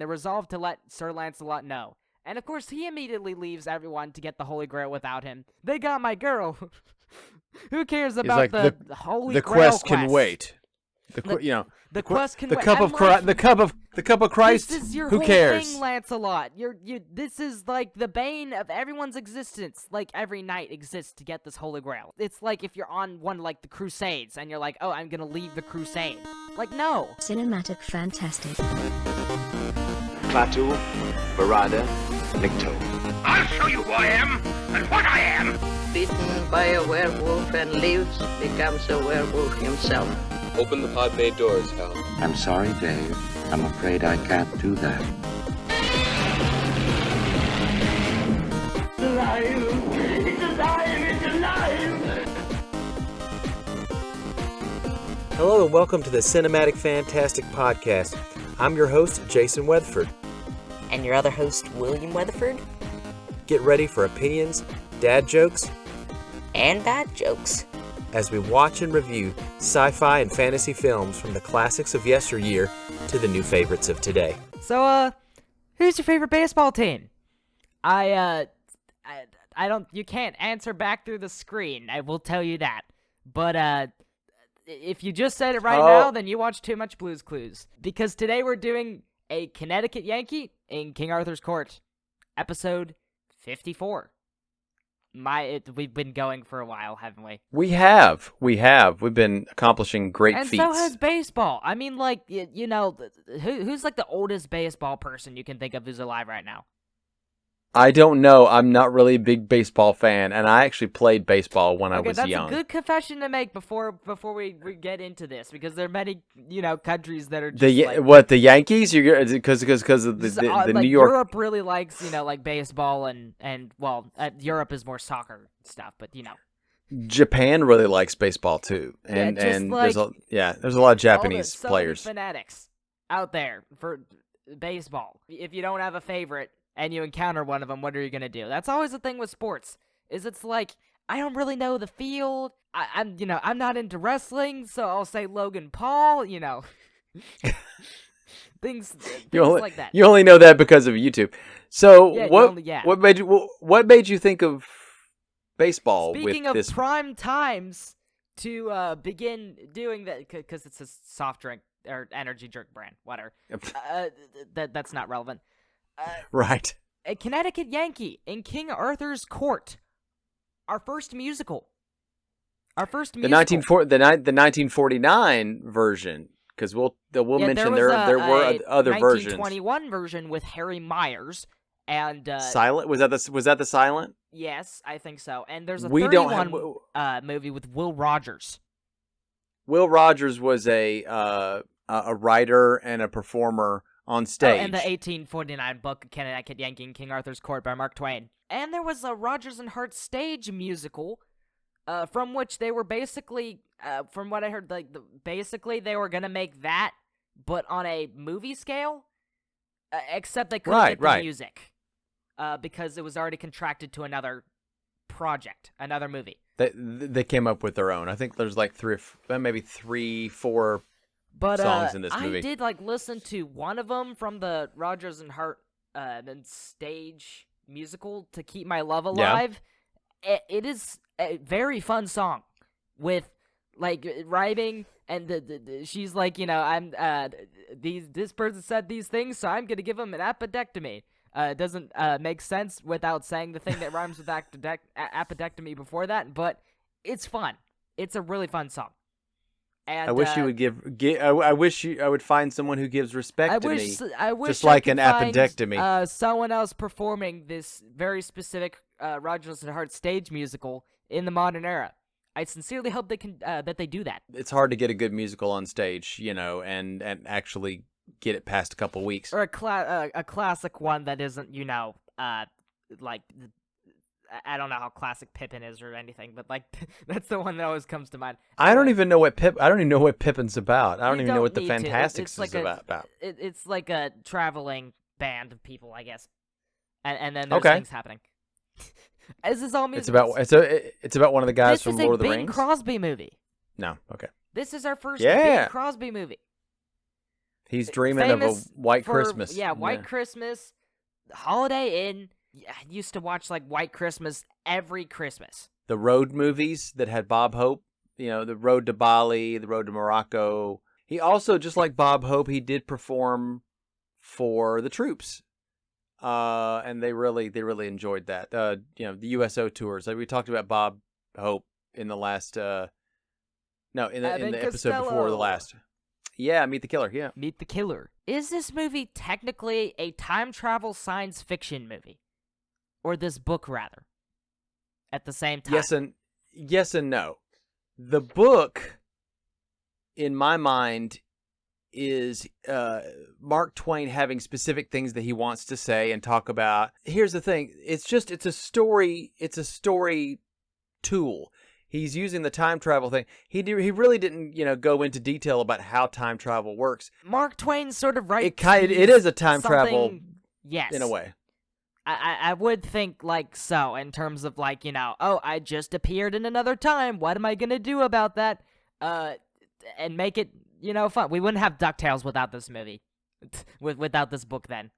They resolve to let Sir Lancelot know. And of course, he immediately leaves everyone to get the Holy Grail without him. They got my girl. Who cares about the Holy the Grail quest? Can wait. The quest can the wait. cup of Christ. The cup of Christ. This is your who whole cares? thing, Lancelot. This is like the bane of everyone's existence. Like every knight exists to get this Holy Grail. It's like if you're on one like the Crusades and you're like, oh, I'm gonna leave the crusade. Like no. Cinematic fantastic. Klaatu, Barada, Nikto. I'll show you who I am and what I am. Bitten by a werewolf and lives, becomes a werewolf himself. Open the pod bay doors, Hal. I'm sorry, Dave. I'm afraid I can't do that. It's alive! It's alive! It's alive! Hello and welcome to the Cinematic Fantastic Podcast. I'm your host, Jason Weatherford. And your other host, William Weatherford. Get ready for opinions, dad jokes, and bad jokes as we watch and review sci-fi and fantasy films from the classics of yesteryear to the new favorites of today. So, who's your favorite baseball team? I don't, you can't answer back through the screen, I will tell you that. But, if you just said it right now, then you watch too much Blue's Clues. Because today we're doing A Connecticut Yankee in King Arthur's Court, episode 54. We've been going for a while, haven't we? We have. We've been accomplishing great and feats. And so has baseball. I mean, like, you know, who's like the oldest baseball person you can think of who's alive right now? I don't know. I'm not really a big baseball fan, and I actually played baseball when I was young. That's a good confession to make before we get into this, because there are many, you know, countries that are just the Yankees? Because of the like New York. Europe really likes, you know, like baseball and Europe is more soccer stuff, but you know. Japan really likes baseball too, and like, there's a lot of Japanese players. So many fanatics out there for baseball. If you don't have a favorite and you encounter one of them, what are you going to do? That's always the thing with sports, is it's like, I don't really know the field. I'm not into wrestling, so I'll say Logan Paul, you know. things like that. You only know that because of YouTube. So yeah, what made you think of baseball? Speaking with of this prime times to begin doing that, because it's a soft drink or energy drink brand, whatever. That's not relevant. Right. A Connecticut Yankee in King Arthur's Court. Our first musical. The 1949 version, because we'll mention there were other versions. 1921 version with Harry Myers and Silent. Was that the Silent? Yes, I think so. And there's a 31 movie with Will Rogers. Will Rogers was a writer and a performer on stage. And the 1849 book, Connecticut Yankee in King Arthur's Court by Mark Twain. And there was a Rodgers and Hart stage musical, from which they were basically, from what I heard, basically they were going to make that, but on a movie scale, except they couldn't get the music, because it was already contracted to another project, another movie. They came up with their own. I think there's like maybe 3-4 songs in this movie. I did listen to one of them from the Rodgers and Hart stage musical, To Keep My Love Alive. Yeah. It is a very fun song with rhyming, and she's like, you know, I'm this person said these things, so I'm gonna give him an appendectomy. It doesn't make sense without saying the thing that rhymes with appendectomy before that, but it's fun. It's a really fun song. And, I wish you would I wish I would find someone who gives respect to me. I wish just like I an could appendectomy. Find, someone else performing this very specific Rodgers and Hart stage musical in the modern era. I sincerely hope they can that they do that. It's hard to get a good musical on stage, you know, and actually get it past a couple weeks. Or a classic one that isn't, you know, like. I don't know how classic Pippin is or anything, but that's the one that always comes to mind. I don't even know what Pippin's about. I don't even know what the Fantastics is about. It's like a traveling band of people, I guess, and then there's things happening. Is this all music? It's about one of the guys from Lord of the Rings. This is a Bing Crosby movie. No, okay. This is our first Bing Crosby movie. He's dreaming of a famous white for- Christmas. Yeah, White Christmas, Holiday Inn. I used to watch like White Christmas every Christmas. The road movies that had Bob Hope, the Road to Bali, the Road to Morocco. He also, just like Bob Hope, he did perform for the troops. And they really enjoyed that. The USO tours. Like we talked about Bob Hope in the last in the episode before the last. Yeah, Meet the Killer. Yeah. Meet the Killer. Is this movie technically a time travel science fiction movie? Or this book, rather? At the same time? Yes and no. The book, in my mind, is Mark Twain having specific things that he wants to say and talk about. Here's the thing. It's a story tool. He's using the time travel thing. He really didn't, go into detail about how time travel works. Mark Twain sort of writes. It is a time travel, yes, in a way. I would think like so in terms of like I just appeared in another time. What am I gonna do about that? And make it fun. We wouldn't have DuckTales without this movie, without this book. Then.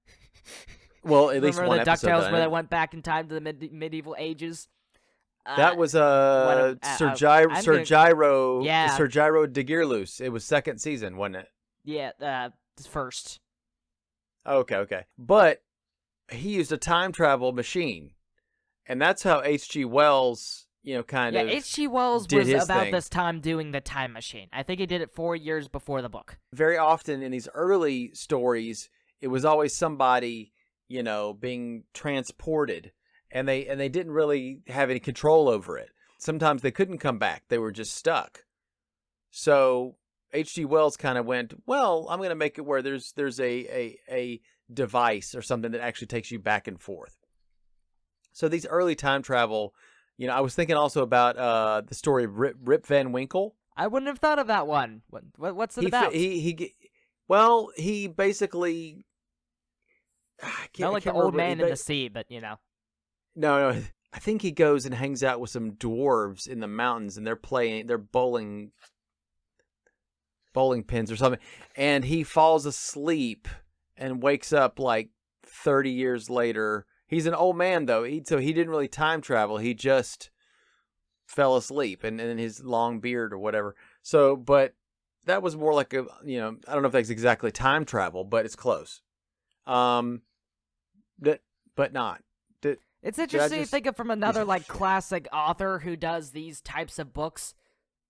Well, at least remember one the episode. DuckTales where they went back in time to the medieval ages. That was Sir Gyro. Yeah. Sir Gyro de Gearloose. It was second season, wasn't it? Yeah, first. Okay. But he used a time travel machine, and that's how H.G. Wells, kind of. Yeah, H.G. Wells did was his about thing. this time doing the time machine. I think he did it 4 years before the book. Very often in these early stories, it was always somebody, being transported. And they didn't really have any control over it. Sometimes they couldn't come back; they were just stuck. So H.G. Wells kind of went, "Well, I'm going to make it where there's a device or something that actually takes you back and forth." So these early time travel, I was thinking also about the story of Rip Van Winkle. I wouldn't have thought of that one. What's it about? He basically. Not like the old man in the sea, but No. I think he goes and hangs out with some dwarves in the mountains, and they're bowling pins or something, and he falls asleep and wakes up like 30 years later. He's an old man though, so he didn't really time travel. He just fell asleep, and his long beard or whatever. So, but that was more like I don't know if that's exactly time travel, but it's close. But not. It's interesting to think of from another like classic author who does these types of books,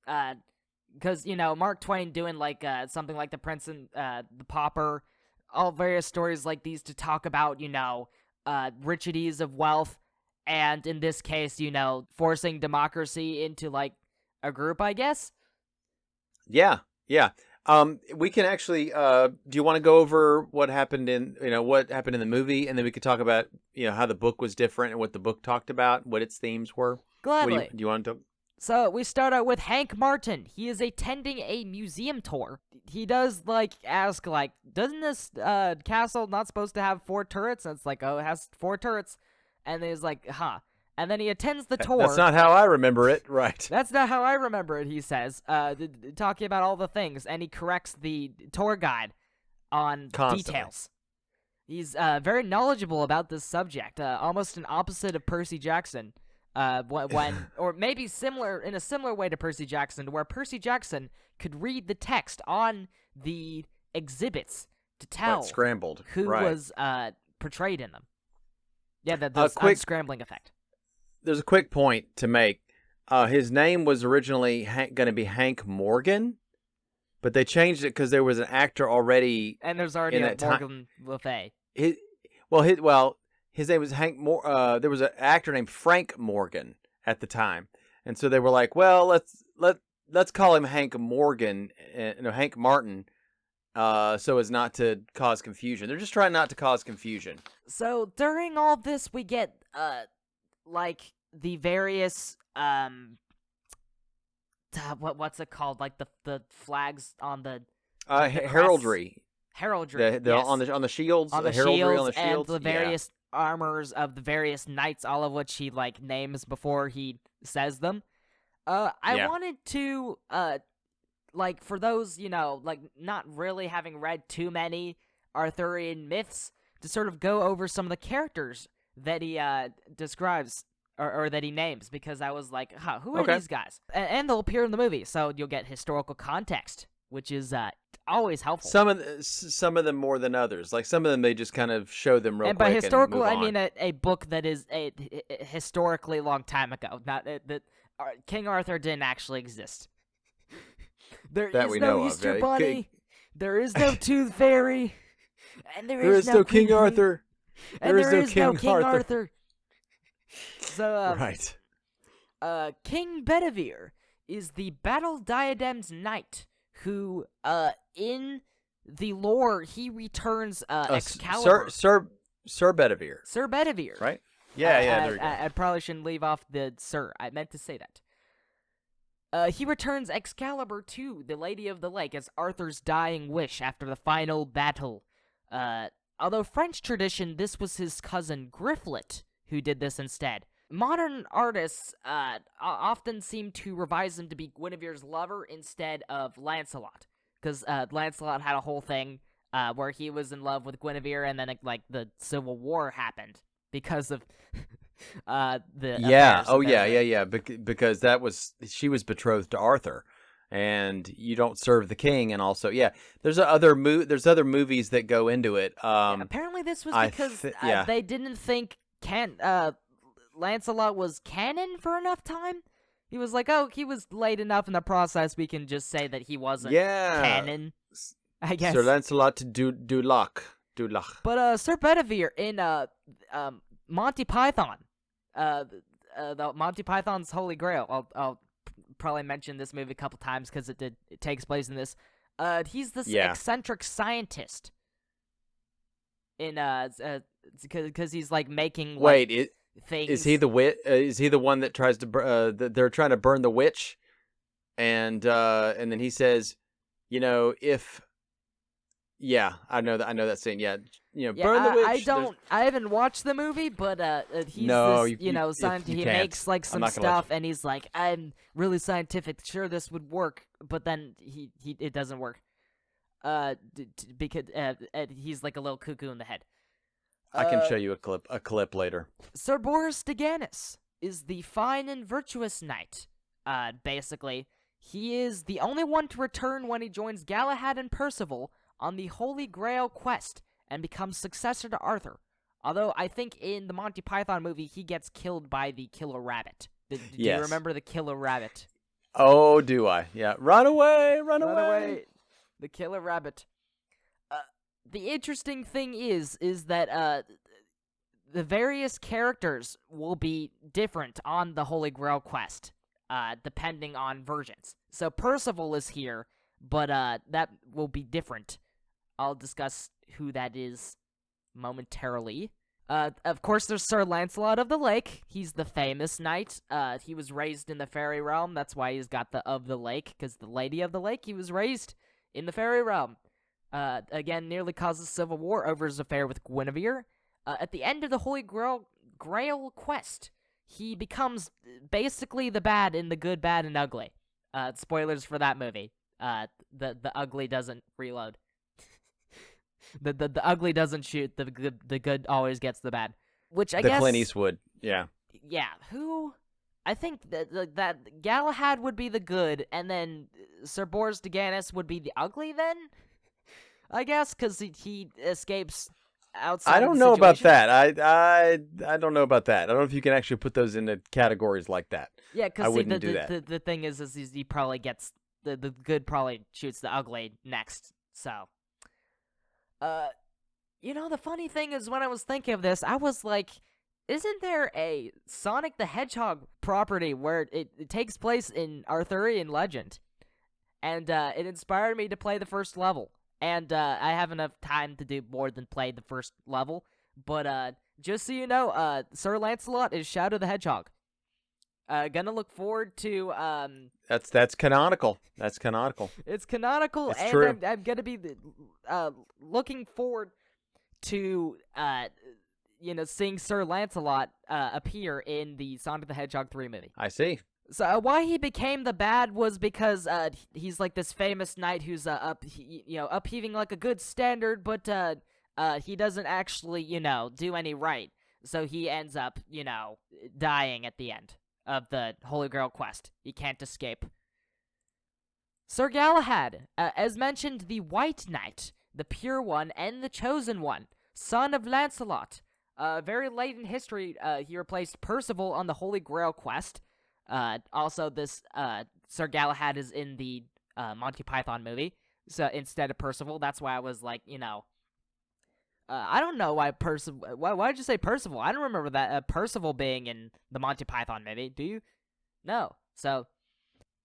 because Mark Twain doing like something like The Prince and the Pauper, all various stories like these to talk about richides of wealth, and in this case forcing democracy into like a group, I guess. Yeah. We can actually. Do you want to go over what happened in the movie, and then we could talk about how the book was different and what the book talked about, what its themes were. Gladly. Do you want to? So we start out with Hank Martin. He is attending a museum tour. He does ask doesn't this castle not supposed to have 4 turrets? And it's like, oh, it has 4 turrets, and he's like, huh. And then he attends the tour. That's not how I remember it, right? That's not how I remember it, he says, talking about all the things, and he corrects the tour guide on Constantly. details. He's very knowledgeable about this subject, almost an opposite of Percy Jackson, or maybe in a similar way to Percy Jackson, where Percy Jackson could read the text on the exhibits to tell scrambled. who right. was portrayed in them. Yeah, the unscrambling effect. There's a quick point to make. His name was originally going to be Hank Morgan, but they changed it because there was an actor already. And there's already a Morgan Le Fay. His name was Hank. There was an actor named Frank Morgan at the time, and so they were like, "Well, let's call him Hank Morgan, Hank Martin, so as not to cause confusion." They're just trying not to cause confusion. So during all this, we get the various what's it called? Like the flags on the heraldry. Heraldry. Yes. on the shields. On the heraldry shields on the shields and the various armors of the various knights, all of which he names before he says them. I wanted to like, for those, like, not really having read too many Arthurian myths, to sort of go over some of the characters that he describes or that he names, because I was like, who are these guys? And they'll appear in the movie, so you'll get historical context, which is always helpful. Some of them more than others. Like, some of them, they just kind of show them real quick. And by historical, and I move mean a book that is a historically long time ago. Not that King Arthur didn't actually exist. There is no Easter Bunny. There is no Tooth Fairy. And there is no King Arthur. And there is no King Arthur. So, right. King Bedivere is the battle diadem's knight who, in the lore, he returns Excalibur. Sir Bedivere. Sir Bedivere. Right? Yeah, there you go. I probably shouldn't leave off the sir. I meant to say that. He returns Excalibur to the Lady of the Lake as Arthur's dying wish after the final battle. Although French tradition, this was his cousin Griflet who did this instead. Modern artists often seem to revise him to be Guinevere's lover instead of Lancelot, because Lancelot had a whole thing where he was in love with Guinevere, and then the Civil War happened because of the because she was betrothed to Arthur, and you don't serve the king, and also there's other movies that go into it. Apparently this was because they didn't think Lancelot was canon for enough time. He was like, he was late enough in the process, we can just say that he wasn't canon, I guess. Sir Lancelot du Lac. But Sir Bedivere in Monty Python, the Monty Python's Holy Grail, I'll probably mention this movie a couple times because it takes place in this. He's this eccentric scientist in because he's like making things. Is he the wit? Is he the one that tries to? They're trying to burn the witch, and then he says, if. Yeah, I know that scene. Yeah, burn the witch. I haven't watched the movie, but he's scientist. He makes like some stuff, and he's like, I'm really scientific. Sure, this would work, but then it doesn't work. Because he's like a little cuckoo in the head. I can show you a clip later. Sir Boris Deganis is the fine and virtuous knight. Basically, he is the only one to return when he joins Galahad and Percival on the Holy Grail quest and becomes successor to Arthur. Although I think in the Monty Python movie, he gets killed by the killer rabbit. Do you remember the killer rabbit? Oh, do I? Yeah. Run away! Run away! The killer rabbit. The interesting thing is that the various characters will be different on the Holy Grail quest, depending on versions. So Percival is here, but that will be different. I'll discuss who that is momentarily. Of course, there's Sir Lancelot of the Lake. He's the famous knight. He was raised in the fairy realm. That's why he's got the of the lake, because the Lady of the Lake, he was raised in the fairy realm. Again, nearly causes civil war over his affair with Guinevere. At the end of the Holy Grail quest, he becomes basically the bad in the good, bad, and ugly. Spoilers for that movie. The ugly doesn't reload. The ugly doesn't shoot. The good always gets the bad. Which I guess Clint Eastwood. Yeah. Yeah. Who? I think that Galahad would be the good, and then Sir Boris Deganis would be the ugly. Then, I guess, because he escapes outside. I don't know about that. I don't know about that. I don't know if you can actually put those into categories like that. Yeah, because the thing is he probably gets the good probably shoots the ugly next. So, the funny thing is when I was thinking of this, I was like, isn't there a Sonic the Hedgehog property where it takes place in Arthurian legend? And it inspired me to play the first level. And I have enough time to do more than play the first level. But just so you know, Sir Lancelot is Shadow the Hedgehog. Gonna look forward to That's canonical. That's canonical. It's canonical, it's and true. I'm gonna be looking forward to seeing Sir Lancelot appear in the Sonic the Hedgehog 3 movie. I see. So why he became the bad was because he's like this famous knight who's upheaving like a good standard, but he doesn't actually do any right. So he ends up dying at the end of the Holy Grail quest. He can't escape. Sir Galahad, as mentioned, the White Knight, the Pure One, and the Chosen One, son of Lancelot. Very late in history, he replaced Percival on the Holy Grail quest. Also, this Sir Galahad is in the Monty Python movie, so instead of Percival, that's why I was like, I don't know why Percival. Why did you say Percival? I don't remember that Percival being in the Monty Python movie. Do you? No. So.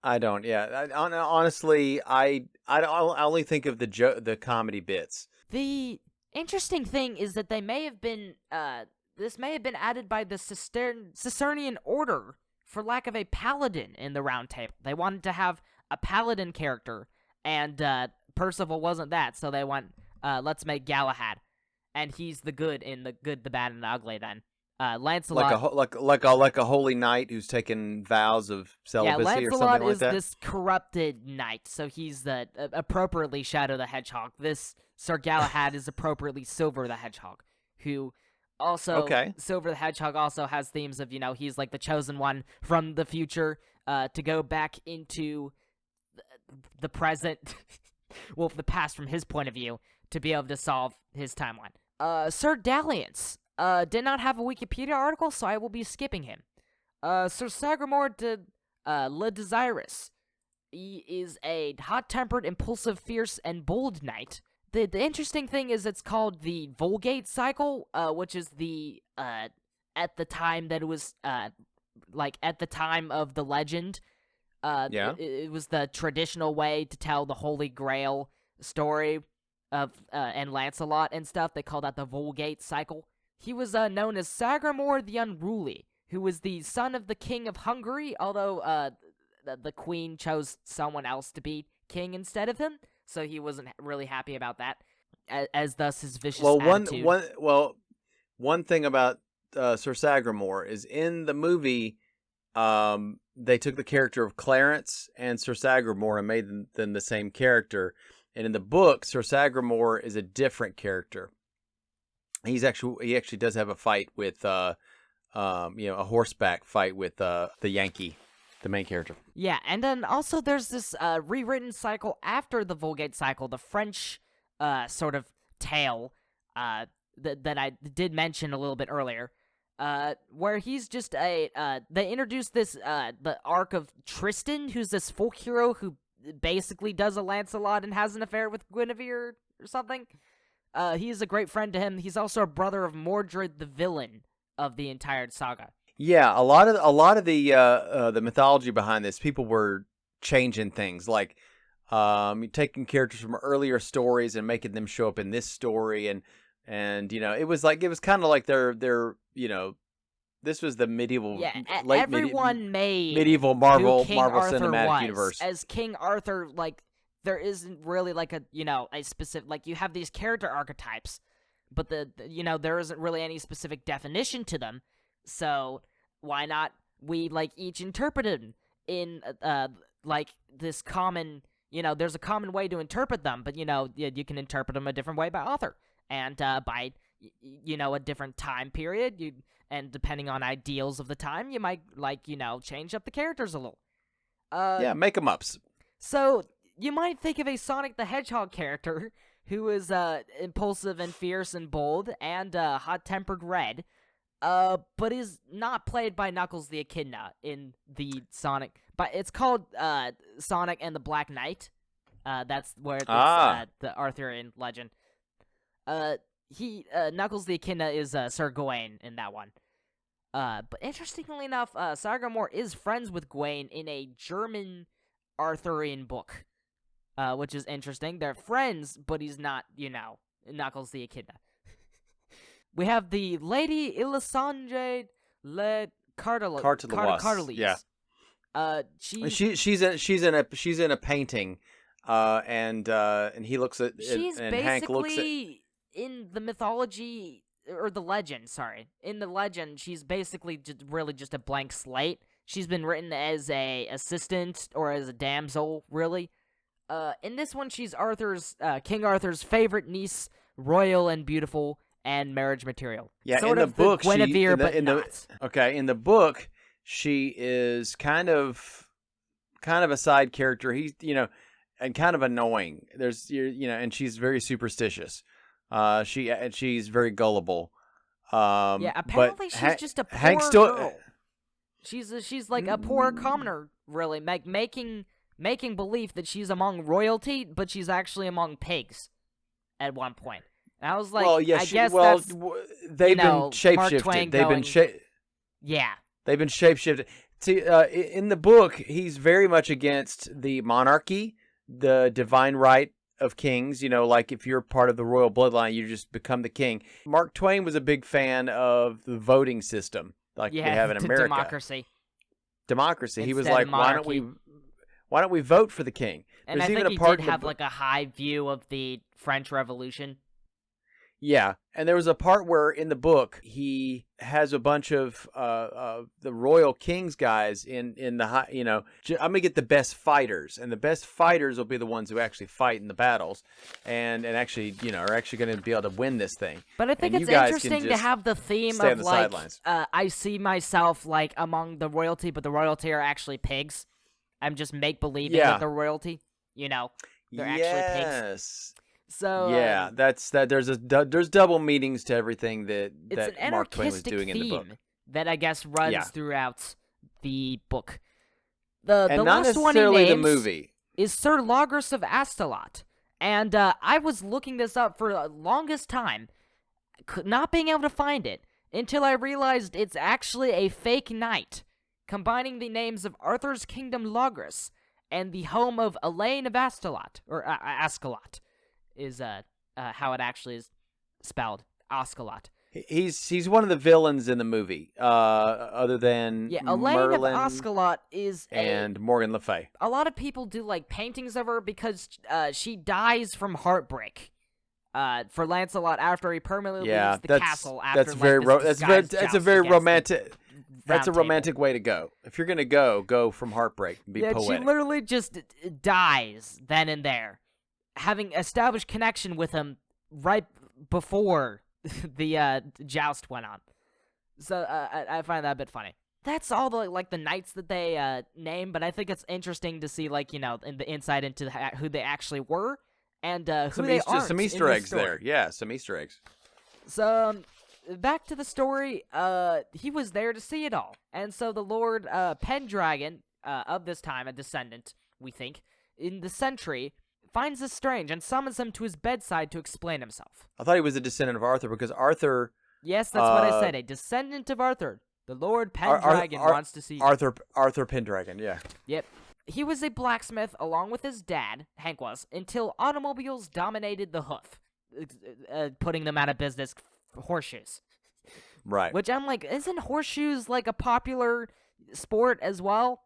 I don't. Yeah. Honestly, I only think of the comedy bits. The interesting thing is that they may have been. This may have been added by the Cistercian order for lack of a paladin in the Round Table. They wanted to have a paladin character, and Percival wasn't that, so they went, let's make Galahad, and he's the good in the good, the bad, and the ugly. Then Lancelot, like a holy knight who's taken vows of celibacy or something like that. Yeah, Lancelot is this corrupted knight, so he's the appropriately Shadow the Hedgehog. This Sir Galahad is appropriately Silver the Hedgehog, who. Also, Silver the Hedgehog also has themes of, he's like the chosen one from the future to go back into the present, well, the past from his point of view, to be able to solve his timeline. Sir Dalliance did not have a Wikipedia article, so I will be skipping him. Sir Sagramore de Le Desirous. He is a hot-tempered, impulsive, fierce, and bold knight. The interesting thing is it's called the Vulgate cycle, which is the, at the time that it was, at the time of the legend, it was the traditional way to tell the Holy Grail story of, and Lancelot and stuff. They call that the Vulgate cycle. He was, known as Sagramore the Unruly, who was the son of the King of Hungary, although, the Queen chose someone else to be king instead of him. So he wasn't really happy about that, as thus his vicious attitude. One thing about Sir Sagramore is in the movie, they took the character of Clarence and Sir Sagramore and made them the same character. And in the book, Sir Sagramore is a different character. He actually does have a fight with, a horseback fight with the Yankee. The main character. Yeah, and then also there's this rewritten cycle after the Vulgate cycle, the French sort of tale that I did mention a little bit earlier, where he's just they introduced this the arc of Tristan, who's this folk hero who basically does a Lancelot and has an affair with Guinevere or something. He's a great friend to him. He's also a brother of Mordred, the villain of the entire saga. Yeah, a lot of the mythology behind this, people were changing things, like taking characters from earlier stories and making them show up in this story, and it was kind of like their this was the medieval medieval Marvel Cinematic Universe. As King Arthur, like there isn't really like a specific, like you have these character archetypes, but there isn't really any specific definition to them. So why not we each interpret them in this common, there's a common way to interpret them, but you can interpret them a different way by author and by a different time period. And depending on ideals of the time, you might change up the characters a little. Make them up. So you might think of a Sonic the Hedgehog character who is impulsive and fierce and bold and hot-tempered red. But is not played by Knuckles the Echidna in the Sonic, but it's called Sonic and the Black Knight. That's where it's the Arthurian legend. Knuckles the Echidna is Sir Gawain in that one. But interestingly enough, Sagramore is friends with Gawain in a German Arthurian book, which is interesting. They're friends, but he's not, Knuckles the Echidna. We have the Lady Ilisandre Le Cartelis. Yeah. She's in a painting, and he looks at she's and basically Hank looks at in the mythology or the legend. Sorry, in the legend, she's basically just a blank slate. She's been written as a assistant or as a damsel, really. In this one, she's King Arthur's favorite niece, royal and beautiful, and marriage material. Yeah, sort in of the book, Guinevere, but not. In the book, she is kind of a side character. He's, and kind of annoying. And she's very superstitious. She's very gullible. Apparently she's just a poor girl. She's like a poor commoner, really, making belief that she's among royalty, but she's actually among pigs at one point. And I was like, they've been shapeshifted. They've been shapeshifted. See, in the book, he's very much against the monarchy, the divine right of kings. Like if you're part of the royal bloodline, you just become the king. Mark Twain was a big fan of the voting system, like we have in America. Democracy. He was like, why don't we vote for the king? And I think he did have like a high view of the French Revolution. Yeah, and there was a part where in the book he has a bunch of the royal king's guys in the high. I'm gonna get the best fighters, and the best fighters will be the ones who actually fight in the battles, and actually are actually going to be able to win this thing. But I think it's interesting to have the theme of like I see myself like among the royalty, but the royalty are actually pigs. I'm just make believing that they're royalty. They're actually pigs. So that's that. There's double meanings to everything that an Mark Twain was doing in the book. That I guess runs throughout the book. The not last necessarily one he names the movie is Sir Logris of Astolat, and I was looking this up for the longest time, not being able to find it until I realized it's actually a fake knight, combining the names of Arthur's kingdom Logris and the home of Elaine of Astolat or Ascalot. Is how it actually is spelled, Ascalot. He's one of the villains in the movie, other than Elaine Merlin of Ascalot and Morgan Le Fay. A lot of people do like paintings of her because she dies from heartbreak. For Lancelot after he permanently leaves the castle after that's a very romantic. That's a romantic way to go. If you're gonna go from heartbreak and be poetic. She literally just dies then and there, having established connection with him right before the joust went on. So I find that a bit funny. That's all the knights that they name, but I think it's interesting to see in the insight into who they actually were and who they aren't. Some Easter eggs there. Yeah, some Easter eggs. So back to the story. He was there to see it all, and so the Lord Pendragon of this time, a descendant, we think, in the century, finds this strange and summons him to his bedside to explain himself. I thought he was a descendant of Arthur because Arthur... Yes, that's what I said. A descendant of Arthur. The Lord Pendragon wants to see you. Arthur Pendragon, yeah. Yep. He was a blacksmith along with his dad, Hank was, until automobiles dominated the hoof, putting them out of business. Horseshoes. Right. Which I'm like, isn't horseshoes like a popular sport as well?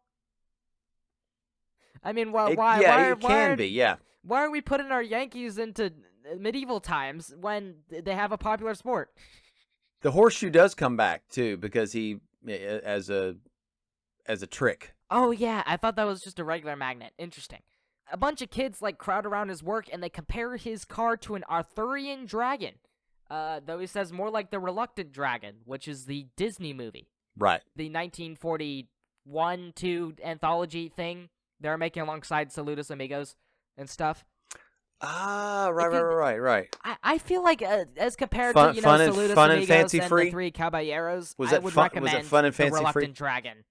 I mean, why it can be, yeah. Why are we putting our Yankees into medieval times when they have a popular sport? The horseshoe does come back too because he as a trick. Oh yeah, I thought that was just a regular magnet. Interesting. A bunch of kids crowd around his work and they compare his car to an Arthurian dragon. Though he says more like the Reluctant Dragon, which is the Disney movie. Right. The 1941-2 anthology thing they're making alongside Saludos Amigos and stuff. Ah, right. I feel like as compared to Saludos Amigos and the Three Caballeros, I would recommend the Reluctant Dragon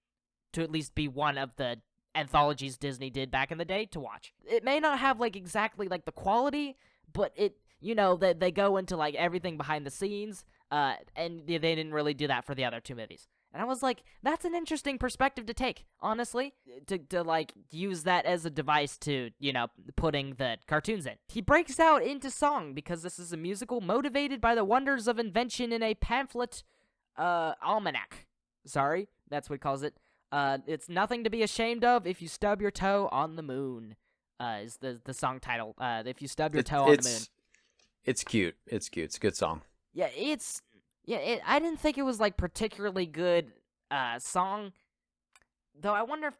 to at least be one of the anthologies Disney did back in the day to watch. It may not have exactly the quality, but it they go into everything behind the scenes, and they didn't really do that for the other two movies. And I was like, that's an interesting perspective to take, honestly, to use that as a device to, putting the cartoons in. He breaks out into song because this is a musical motivated by the wonders of invention in a pamphlet, almanac. Sorry, that's what he calls it. It's nothing to be ashamed of if you stub your toe on the moon, is the song title. If you stub your toe on the moon. It's cute. It's cute. It's a good song. Yeah, I didn't think it was particularly good song. Though I wonder if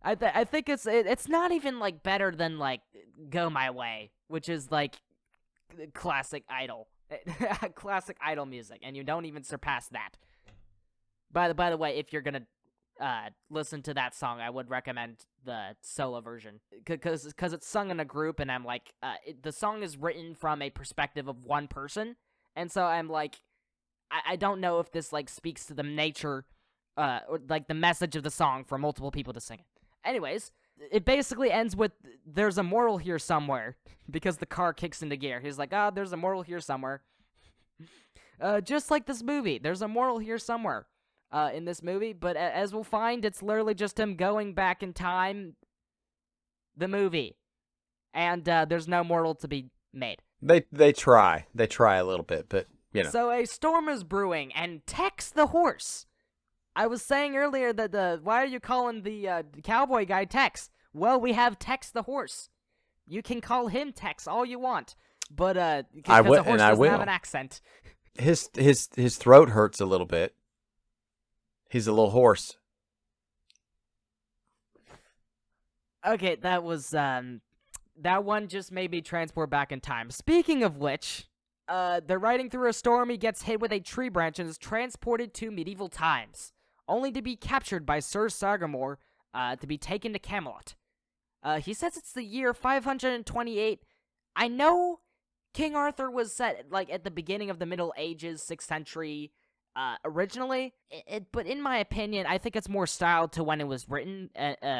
I think it's not even like better than like Go My Way, which is like classic Idol. Classic Idol music, and you don't even surpass that. By the way, if you're gonna listen to that song, I would recommend the solo version because it's sung in a group, and I'm like, the song is written from a perspective of one person, and so I'm like, I don't know if this like speaks to the nature, or like the message of the song for multiple people to sing it. Anyways, it basically ends with there's a moral here somewhere because the car kicks into gear. He's like, there's a moral here somewhere. Just like this movie, there's a moral here somewhere in this movie, but as we'll find, it's literally just him going back in time, the movie, and there's no moral to be made. They try a little bit, but you know. So a storm is brewing, and Tex the horse. I was saying earlier that why are you calling the cowboy guy Tex? Well, we have Tex the horse. You can call him Tex all you want, but because the horse doesn't have an accent. His throat hurts a little bit. He's a little hoarse. Okay, that was that one just made me transport back in time. Speaking of which, they're riding through a storm. He gets hit with a tree branch and is transported to medieval times, only to be captured by Sir Sagamore to be taken to Camelot. He says it's the year 528. I know King Arthur was set like at the beginning of the Middle Ages, 6th century, originally. But in my opinion, I think it's more styled to when it was written,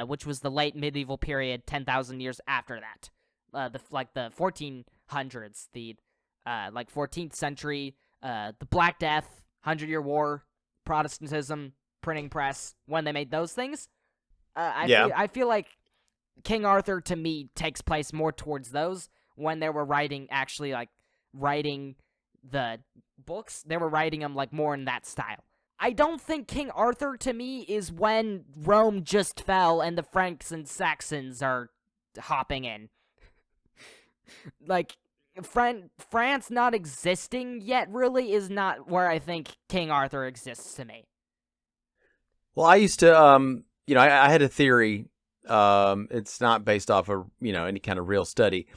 which was the late medieval period, 10,000 years after that. The 1400s, the 14th century, the Black Death, 100-Year War, Protestantism, printing press, when they made those things. I feel like King Arthur, to me, takes place more towards those when they were writing the books. They were writing them like more in that style. I don't think King Arthur, to me, is when Rome just fell and the Franks and Saxons are hopping in. Like, France not existing yet really is not where I think King Arthur exists to me. Well, I used to, I had a theory. It's not based off of, any kind of real study,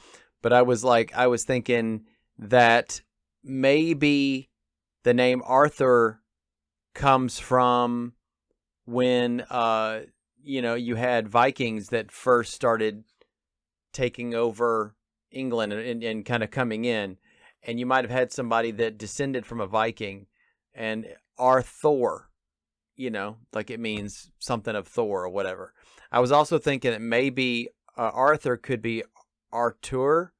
but I was thinking that maybe the name Arthur comes from when, you had Vikings that first started taking over England and kind of coming in, and you might have had somebody that descended from a Viking, and Arthur, like it means something of Thor or whatever. I was also thinking that maybe Arthur could be Artur,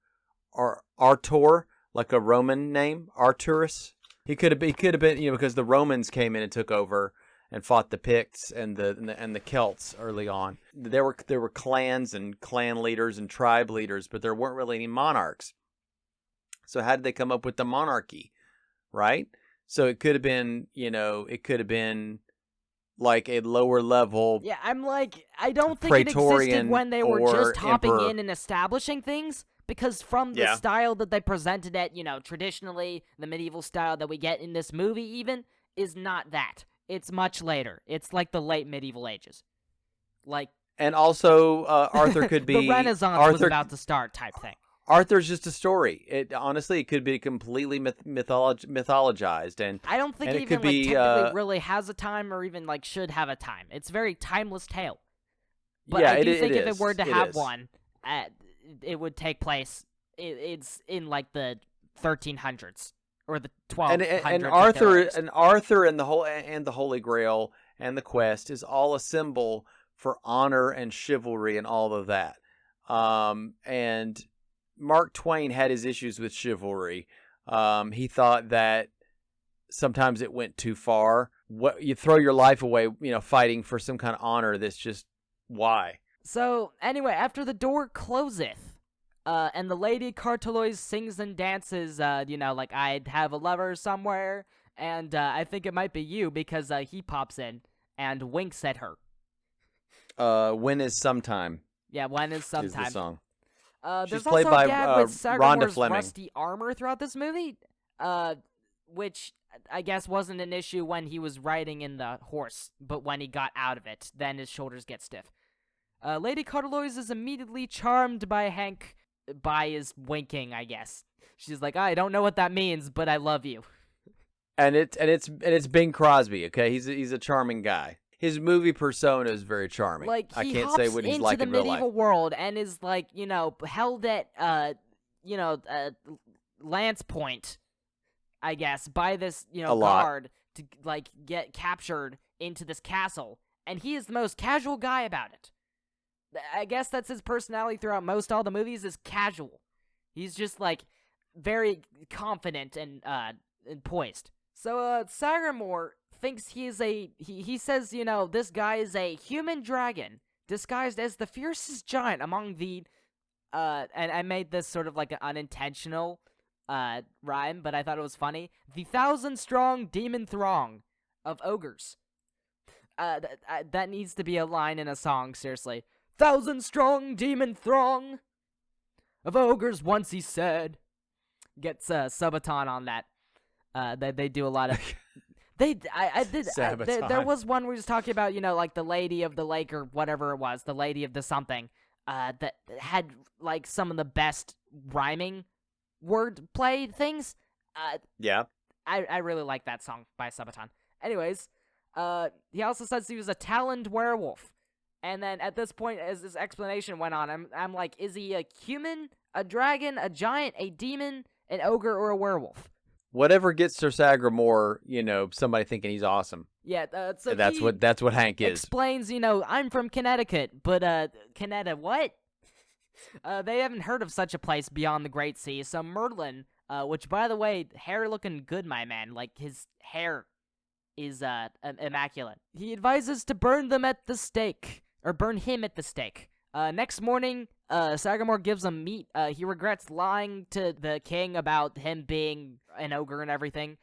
or Artur, like a Roman name, Arturus. He could have been, because the Romans came in and took over and fought the Picts and the Celts early on. There were clans and clan leaders and tribe leaders, but there weren't really any monarchs. So how did they come up with the monarchy, right? So it could have been, like a lower level. Yeah, I'm like, I don't think it existed when they were just hopping emperor. in and establishing things, because from the style that they presented it, traditionally, the medieval style that we get in this movie even, is not that. It's much later. It's like the late medieval ages. And also, Arthur could be... the Renaissance was about to start type thing. Arthur's just a story. Honestly, it could be completely mythologized, and I don't think it even technically really has a time, or even should have a time. It's a very timeless tale. But I do think if it were to have one, it would take place. It's in the 1300s or the 1200s. And Arthur and the Holy Grail and the quest is all a symbol for honor and chivalry and all of that. And Mark Twain had his issues with chivalry. He thought that sometimes it went too far. You throw your life away, fighting for some kind of honor. That's just why. So anyway, after the door closeth, and the Lady Carteloise sings and dances, like I'd have a lover somewhere, and I think it might be you, because he pops in and winks at her. When is sometime? Yeah, when is sometime? Is the song. There's She's played also by a gag with Rhonda Sagamore's Fleming. rusty armor throughout this movie. which I guess wasn't an issue when he was riding in the horse, but when he got out of it, then his shoulders get stiff. Lady Cardelois is immediately charmed by Hank by his winking, I guess. She's like, I don't know what that means, but I love you. And it's Bing Crosby, okay? He's a charming guy. His movie persona is very charming. Like, I he can't hops say what he's into like the in real medieval life. world and is like, held at lance point, I guess, by this, guard to like get captured into this castle, and he is the most casual guy about it. I guess that's his personality throughout most all the movies is casual. He's just like very confident and poised. So Sagamore thinks he says, this guy is a human dragon disguised as the fiercest giant among the and I made this sort of like an unintentional rhyme, but I thought it was funny. The 1,000-strong demon throng of ogres. That needs to be a line in a song, seriously. 1,000-strong demon throng of ogres, once he said. Gets Sabaton on that. They do a lot of... There was one where he was talking about, like the lady of the lake or whatever it was, the lady of the something, that had like some of the best rhyming wordplay things. Yeah. I really like that song by Sabaton. Anyways, he also says he was a taloned werewolf. And then at this point, as this explanation went on, I'm like, is he a human, a dragon, a giant, a demon, an ogre, or a werewolf? Whatever gets Sir Sagamore, somebody thinking he's awesome. Yeah, so that's what Hank is. Explains, I'm from Connecticut, but Connecticut what? They haven't heard of such a place beyond the Great Sea. So Merlin, which by the way, hair looking good, my man. Like his hair is immaculate. He advises to burn them at the stake, or burn him at the stake. Next morning, Sagamore gives him meat. He regrets lying to the king about him being an ogre and everything.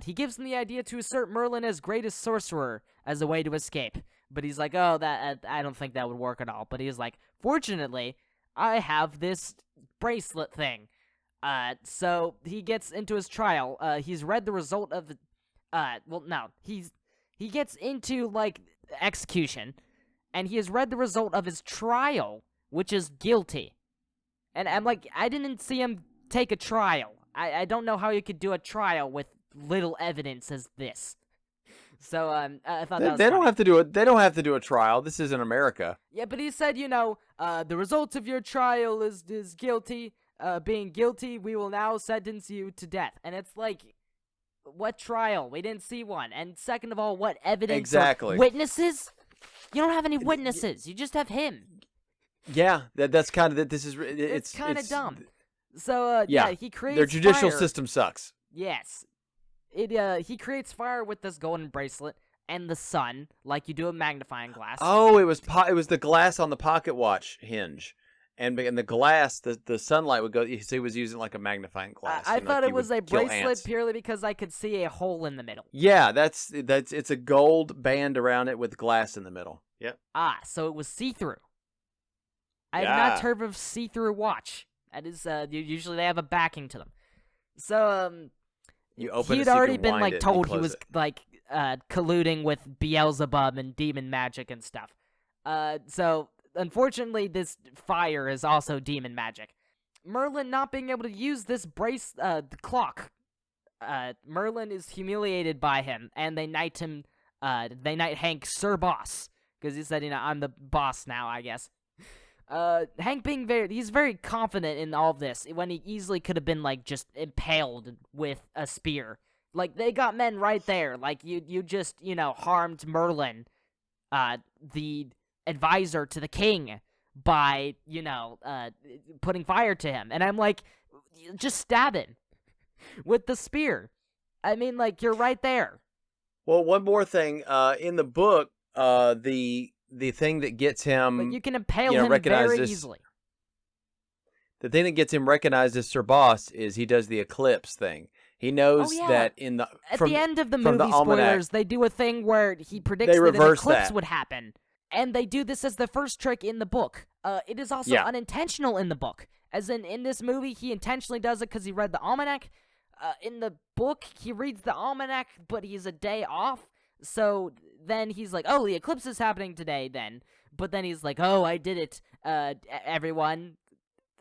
He gives him the idea to assert Merlin as greatest sorcerer as a way to escape. But he's like, oh, that I don't think that would work at all. But he's like, fortunately, I have this bracelet thing. So he gets into his trial. He's read the result of the... He gets into, like, execution. And he has read the result of his trial, which is guilty. And I'm like, I didn't see him take a trial. I don't know how you could do a trial with little evidence as this. So I thought that was they don't funny. have to do it. They don't have to do a trial. This isn't America. Yeah, but he said, the result of your trial is guilty. Being guilty, we will now sentence you to death. And it's like, what trial? We didn't see one. And second of all, what evidence? Exactly. Or witnesses? You don't have any witnesses. You just have him. Yeah, that's kind of this is It's kind of dumb. So he creates their judicial fire. system sucks. Yes, he creates fire with this golden bracelet and the sun, like you do a magnifying glass. Oh, it was the glass on the pocket watch hinge, and the glass, the sunlight would go. So he was using like a magnifying glass. I thought like it was a kill bracelet ants. purely because I could see a hole in the middle. Yeah, that's it's a gold band around it with glass in the middle. Yep. So it was see-through. I have Yeah. not heard of see-through watch. That is, usually they have a backing to them. So, You open it he'd so you already can been wind like it and told he close was it. like colluding with Beelzebub and demon magic and stuff. So unfortunately, this fire is also demon magic. Merlin not being able to use this the clock. Merlin is humiliated by him, and they knight him. They knight Hank Sir Boss because he said, I'm the boss now, I guess. Hank being he's very confident in all of this when he easily could have been like just impaled with a spear. Like they got men right there. Like you just harmed Merlin, the advisor to the king, by putting fire to him. And I'm like, just stab him with the spear. I mean, like you're right there. Well, one more thing. In the book, the thing that gets him, But you can impale him very easily. The thing that gets him recognized as Sir Boss is he does the eclipse thing. He knows that in the at the end of the from movie, the almanac, spoilers, they do a thing where he predicts They that an reverse eclipse that. would happen, and they do this as the first trick in the book. It is also unintentional in the book, as in this movie, he intentionally does it because he read the almanac. in the book, he reads the almanac, but he's a day off. So then he's like, oh, the eclipse is happening today then. But then he's like, oh, I did it, everyone.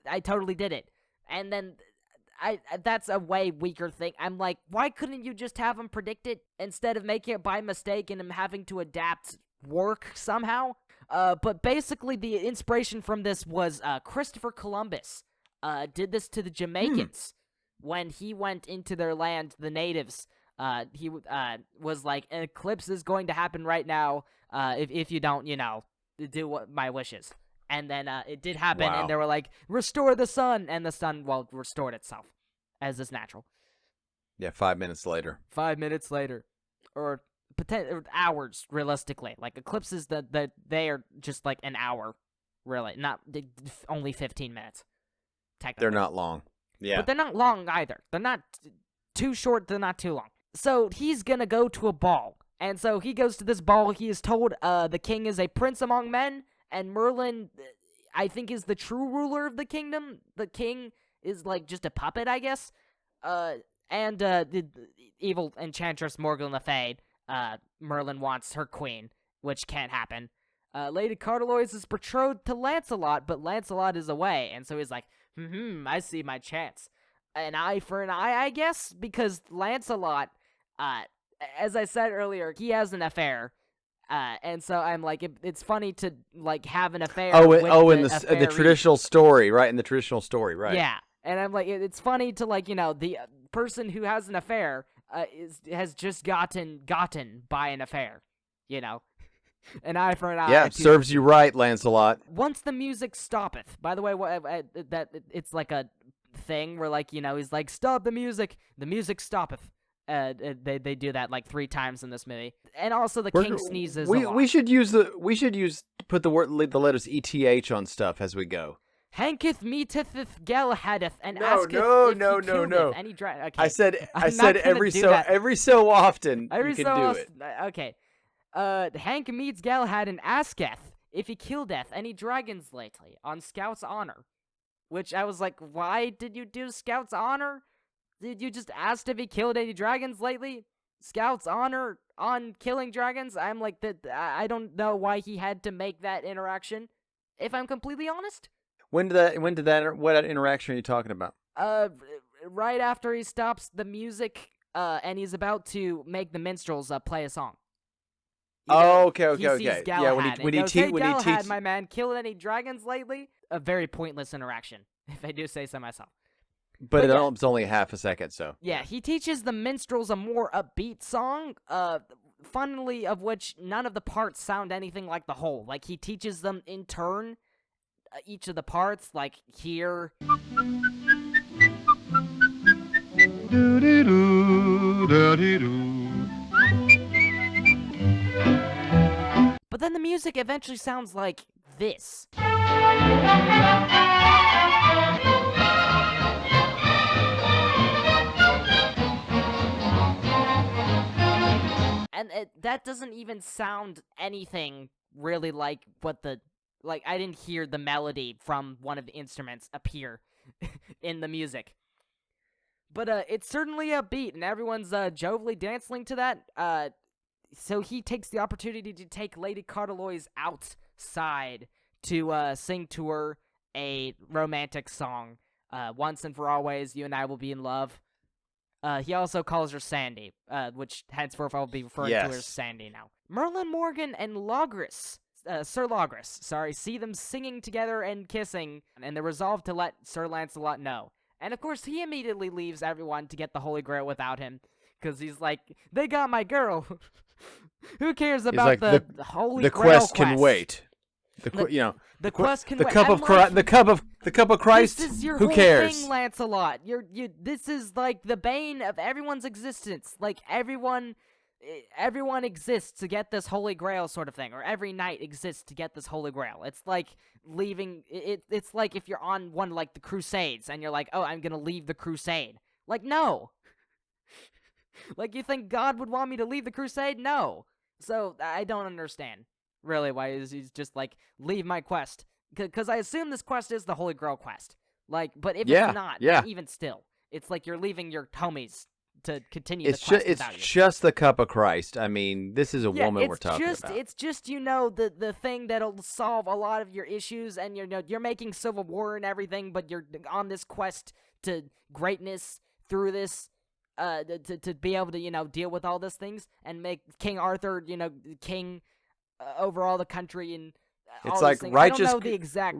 I totally did it. And then that's a way weaker thing. I'm like, why couldn't you just have him predict it instead of making it by mistake and him having to adapt work somehow? But basically the inspiration from this was Christopher Columbus did this to the Jamaicans when he went into their land, the natives. He was like, an eclipse is going to happen right now if you don't, do what my wishes. And then it did happen, Wow. and they were like, restore the sun, and the sun, well, restored itself, as is natural. Yeah, 5 minutes later. 5 minutes later. Or hours, realistically. Like, eclipses, they are just like an hour, really. Only 15 minutes, technically. They're not long. Yeah. But they're not long either. They're not too short, they're not too long. So he's gonna go to a ball. And so he goes to this ball. He is told the king is a prince among men, and Merlin, I think, is the true ruler of the kingdom. The king is like just a puppet, I guess. And the evil enchantress Morgan Le Fay, Merlin wants her queen, which can't happen. Lady Cardelois is betrothed to Lancelot, but Lancelot is away, and so he's like, I see my chance. An eye for an eye, I guess, because Lancelot, as I said earlier, he has an affair. And so I'm like, it's funny to like have an affair. In the traditional story, right? In the traditional story, right? Yeah, and I'm like, it's funny to like, the person who has an affair has just gotten by an affair, an eye for an eye. Yeah, serves you right, Lancelot. Once the music stoppeth. By the way, that it's like a thing where like he's like, stop the music stoppeth. They do that like 3 times in this movie, and also the king sneezes. We should put the letters ETH on stuff as we go. Hanketh meeteth Galahadeth and No, asketh no, if no, he no, killeth no. any okay. I said I'm not gonna every do so that. every so often Every you can so do often, it. okay. Hank meets Galahad and asketh if he killeth any dragons lately on Scout's honor, which I was like, why did you do Scout's honor? Did you just ask if he killed any dragons lately? Scout's honor on killing dragons? I'm like, I don't know why he had to make that interaction, if I'm completely honest. What interaction are you talking about? Right after he stops the music, and he's about to make the minstrels play a song. Okay. He sees Galahad when he and goes, hey, Galahad, teaches, my man, killed any dragons lately? A very pointless interaction, if I do say so myself. but it's only half a second, so Yeah, he teaches the minstrels a more upbeat song, funnily of which none of the parts sound anything like the whole. Like, he teaches them in turn, each of the parts, like here. But then the music eventually sounds like this. And that doesn't even sound anything really like what I didn't hear the melody from one of the instruments appear in the music. But it's certainly upbeat, and everyone's jovially dancing to that. So he takes the opportunity to take Lady Cardelois outside to sing to her a romantic song. Once and for always, you and I will be in love. He also calls her Sandy, which henceforth I'll be referring to her as Sandy now. Merlin Morgan and Sir Logris, see them singing together and kissing, and they resolve to let Sir Lancelot know. And of course, he immediately leaves everyone to get the Holy Grail without him, because he's like, they got my girl. Who cares about the Holy Grail quest? Can wait. The quest can wait. The cup of Christ. This is your who whole cares? thing, Lancelot. This is like the bane of everyone's existence. Like everyone exists to get this Holy Grail sort of thing, or every knight exists to get this Holy Grail. It's like leaving. It's like if you're on one like the Crusades and you're like, oh, I'm gonna leave the crusade. Like, no. Like, you think God would want me to leave the crusade? No. So I don't understand really why he's just like, leave my quest, because I assume this quest is the Holy Grail quest. Like, but if it's not, even still, It's like you're leaving your homies to continue the quest without you. It's just the cup of Christ. I mean, this is a woman we're talking about. It's just, the thing that'll solve a lot of your issues, and you're making Civil War and everything, but you're on this quest to greatness through this, to be able to, deal with all these things and make King Arthur, king over all the country and it's all like these things. righteous, I don't know the exact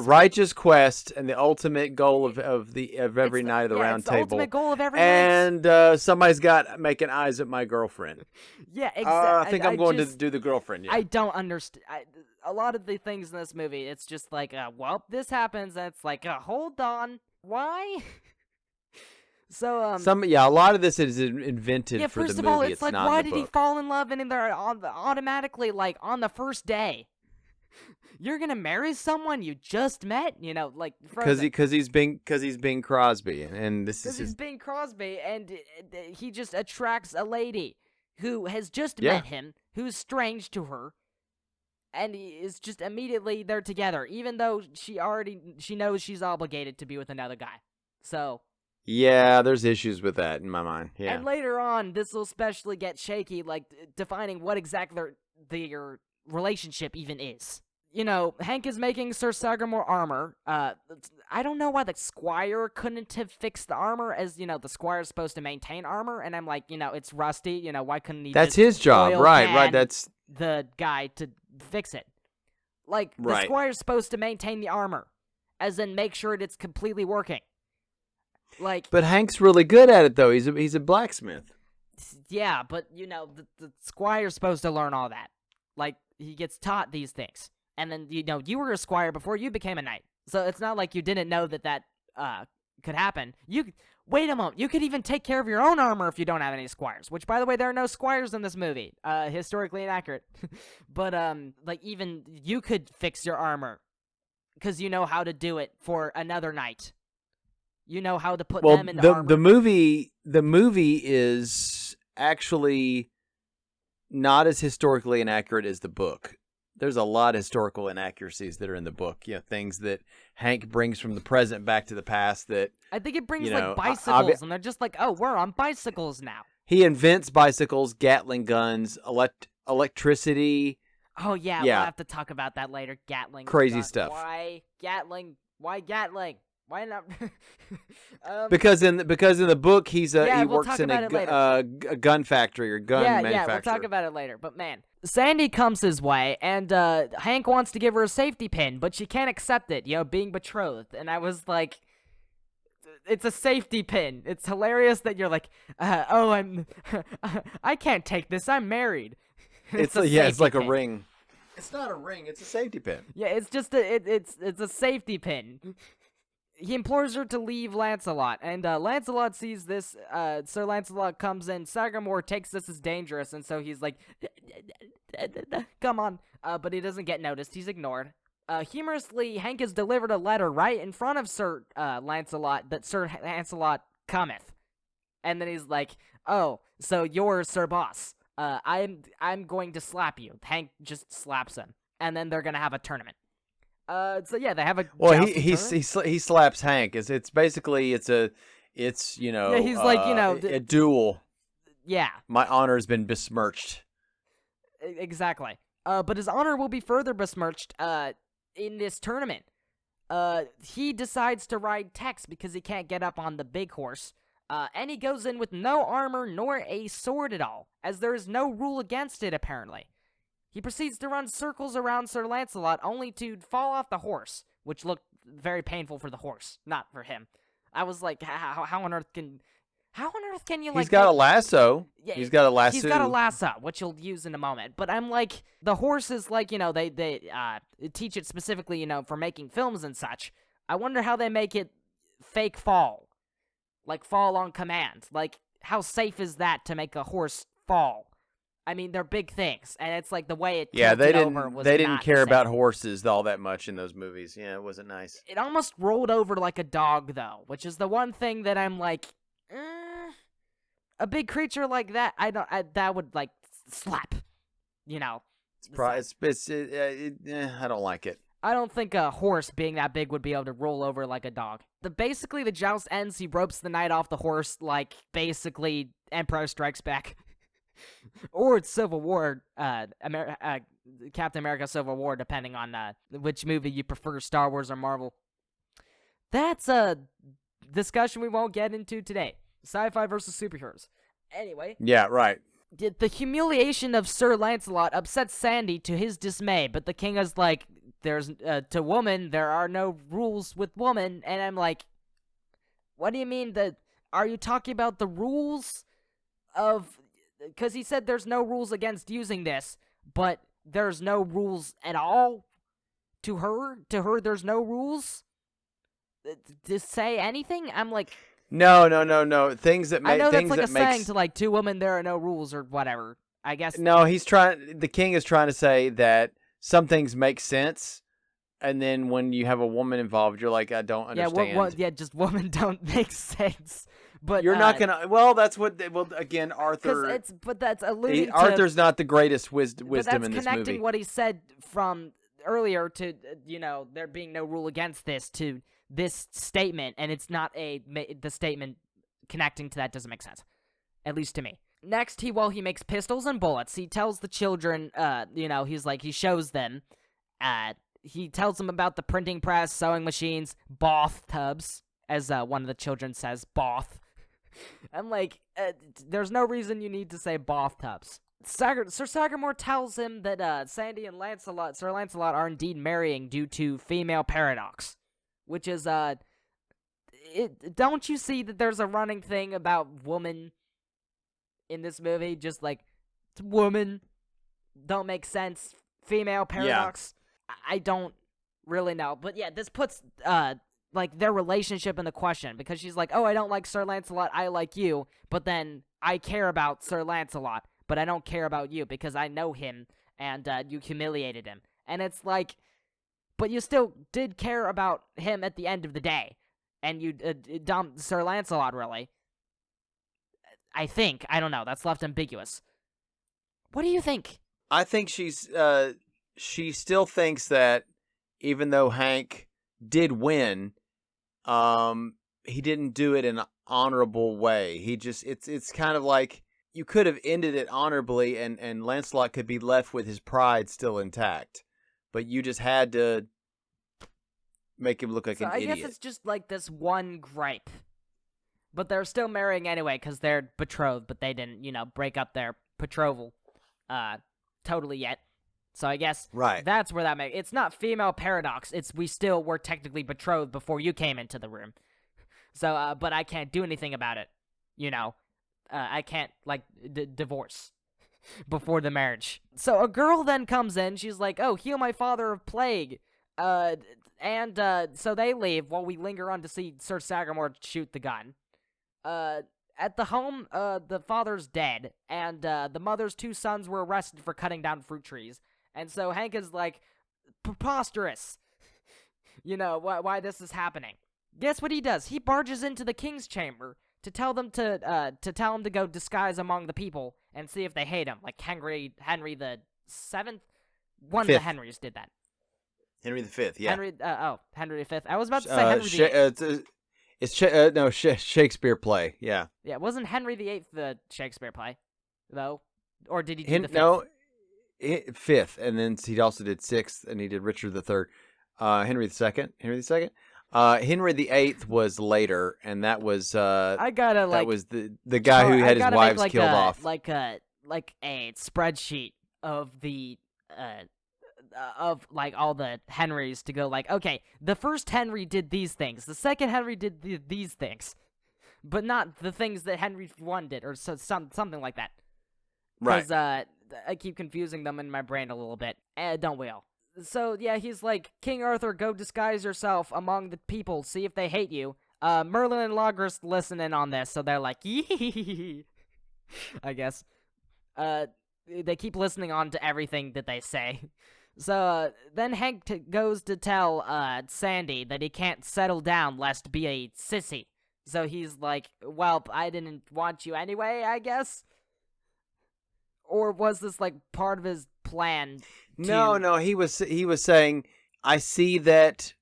righteous quest, and the ultimate goal of every night of the round it's table. The ultimate goal of every night. And somebody's got making eyes at my girlfriend. Yeah, exactly. I think I'm going to do the girlfriend. Yeah. I don't understand. A lot of the things in this movie, it's just like, well, this happens, and it's like, hold on, why? So a lot of this is invented for the movie. First of all, it's like, not why in the did he book. fall in love and in there automatically, like, on the first day? You're gonna marry someone you just met, like because he's Bing Crosby, and this is he's Bing Crosby, and he just attracts a lady who has just met him, who's strange to her, and he is just immediately they're together, even though she knows she's obligated to be with another guy. So. Yeah, there's issues with that in my mind. Yeah. And later on, this will especially get shaky, like defining what exactly their relationship even is. Hank is making Sir Sagamore armor. I don't know why the Squire couldn't have fixed the armor, as, the Squire's supposed to maintain armor, and I'm like, it's rusty, why couldn't he That's just his job, right, that's the guy to fix it. Like, the Right. Squire's supposed to maintain the armor, as in make sure it's completely working. Like, But Hank's really good at it, though. He's a blacksmith. yeah, but, the Squire's supposed to learn all that. Like, he gets taught these things. And then, you were a squire before you became a knight. So it's not like you didn't know that could happen. Wait a moment. You could even take care of your own armor if you don't have any squires. Which, by the way, there are no squires in this movie. Historically inaccurate. But, even you could fix your armor. Because you know how to do it for another knight. You know how to put them in armor. The movie is actually not as historically inaccurate as the book. There's a lot of historical inaccuracies that are in the book. Things that Hank brings from the present back to the past that... I think it brings, bicycles, and they're just like, oh, we're on bicycles now. He invents bicycles, Gatling guns, electricity. Oh, yeah, we'll have to talk about that later. Gatling. Crazy stuff. Why Gatling? Why Gatling? Why not? Because in the book, he we'll works in a gun factory or gun manufacturer. Yeah, we'll talk about it later. But man, Sandy comes his way, and Hank wants to give her a safety pin, but she can't accept it. Being betrothed, and I was like, it's a safety pin. It's hilarious that you're like, I can't take this. I'm married. It's like a ring. It's not a ring. It's a safety pin. Yeah, it's just it's a safety pin. He implores her to leave Lancelot, and Lancelot sees this. Sir Lancelot comes in. Sagamore takes this as dangerous, and so he's like, come on. But he doesn't get noticed. He's ignored. Humorously, Hank has delivered a letter right in front of Sir Lancelot that Sir Lancelot cometh. And then he's like, oh, so you're Sir Boss. I'm going to slap you. Hank just slaps him. And then they're going to have a tournament. So yeah, they have a he slaps Hank. It's basically a duel. Yeah. My honor has been besmirched. Exactly. But his honor will be further besmirched in this tournament. He decides to ride Tex because he can't get up on the big horse. And he goes in with no armor nor a sword at all, as there is no rule against it apparently. He proceeds to run circles around Sir Lancelot, only to fall off the horse, which looked very painful for the horse, not for him. I was like, how on earth can you like... He's got a lasso. Yeah, he's got a lasso. He's got a lasso, which you'll use in a moment. But I'm like, the horse is like, they teach it specifically, for making films and such. I wonder how they make it fake fall. Like, fall on command. Like, how safe is that to make a horse fall? I mean, they're big things, and it's like the way it tilted over was they didn't not care safe. about horses all that much in those movies. Yeah, it wasn't nice. It almost rolled over like a dog, though, which is the one thing that I'm like, a big creature like that, that would like slap, I don't like it. I don't think a horse being that big would be able to roll over like a dog. basically the joust ends. He ropes the knight off the horse, like basically Empire Strikes Back, or it's Civil War, Captain America: Civil War, depending on which movie you prefer, Star Wars or Marvel. That's a discussion we won't get into today. Sci-fi versus superheroes. Anyway. Yeah, right. The humiliation of Sir Lancelot upsets Sandy to his dismay, but the king is like, "There's to woman, there are no rules with woman," and I'm like, "What do you mean that? Are you talking about the rules of?" Because he said there's no rules against using this, but there's no rules at all to her. To her, there's no rules to say anything. I'm like, no. Things that make I know things that's like that a makes saying to like two women, there are no rules or whatever. I guess. No, the king is trying to say that some things make sense, and then when you have a woman involved, you're like, I don't understand. Just women don't make sense. But you're not gonna. Well, that's what. Well, again, Arthur. But that's alluding to Arthur's not the greatest wisdom in this movie. But that's connecting what he said from earlier to there being no rule against this to this statement, and it's not the statement connecting to that doesn't make sense, at least to me. Next, he makes pistols and bullets. He tells the children, he shows them. He tells them about the printing press, sewing machines, bath tubs, as one of the children says, bath. I'm like, there's no reason you need to say bathtubs. Sir Sagamore tells him that Sandy and Sir Lancelot are indeed marrying due to female paradox, which is don't you see that there's a running thing about woman in this movie? Just like, woman don't make sense, female paradox. Yeah. I don't really know, but yeah, this puts their relationship in the question, because she's like, "Oh, I don't like Sir Lancelot, I like you, but then I care about Sir Lancelot, but I don't care about you because I know him and you humiliated him." And it's like, but you still did care about him at the end of the day, and you dumped Sir Lancelot, really. I think. I don't know. That's left ambiguous. What do you think? I think she still thinks that even though Hank did win, he didn't do it in an honorable way. He just, it's kind of like you could have ended it honorably and Lancelot could be left with his pride still intact, but you just had to make him look like an idiot. I guess it's just like this one gripe. But they're still marrying anyway because they're betrothed, but they didn't, break up their betrothal totally yet. So I guess that's where that makes... It's not female paradox. It's we still were technically betrothed before you came into the room. So, but I can't do anything about it. I can't, divorce before the marriage. So a girl then comes in. She's like, "Oh, heal my father of plague." And so they leave while we linger on to see Sir Sagamore shoot the gun. At the home, the father's dead, and the mother's two sons were arrested for cutting down fruit trees. And so Hank is like, preposterous. Why this is happening. Guess what he does? He barges into the king's chamber to tell them tell him to go disguise among the people and see if they hate him. Like Henry the Seventh. One of the Henrys did that. Henry the Fifth, yeah. Henry the Fifth. I was about to say Henry the Eighth. Shakespeare play, yeah. Yeah, wasn't Henry the Eighth the Shakespeare play, though? Or did he do the Fifth? No, Fifth, and then he also did Sixth, and he did Richard the Third. Henry the Second. Henry the Eighth was later, and that was that was the guy who had his wives killed off. Like a spreadsheet of the of all the Henrys to go okay, the first Henry did these things, the second Henry did these things, but not the things that Henry I did, or something like that. Right. Because I keep confusing them in my brain a little bit. Don't we all? So yeah, he's like, "King Arthur, go disguise yourself among the people, see if they hate you." Merlin and Logris listen in on this, so they're like, "Yee." I guess. They keep listening on to everything that they say. So then Hank goes to tell Sandy that he can't settle down lest be a sissy. So he's like, "Well, I didn't want you anyway, I guess." Or was this part of his plan? No, he was saying, "I see that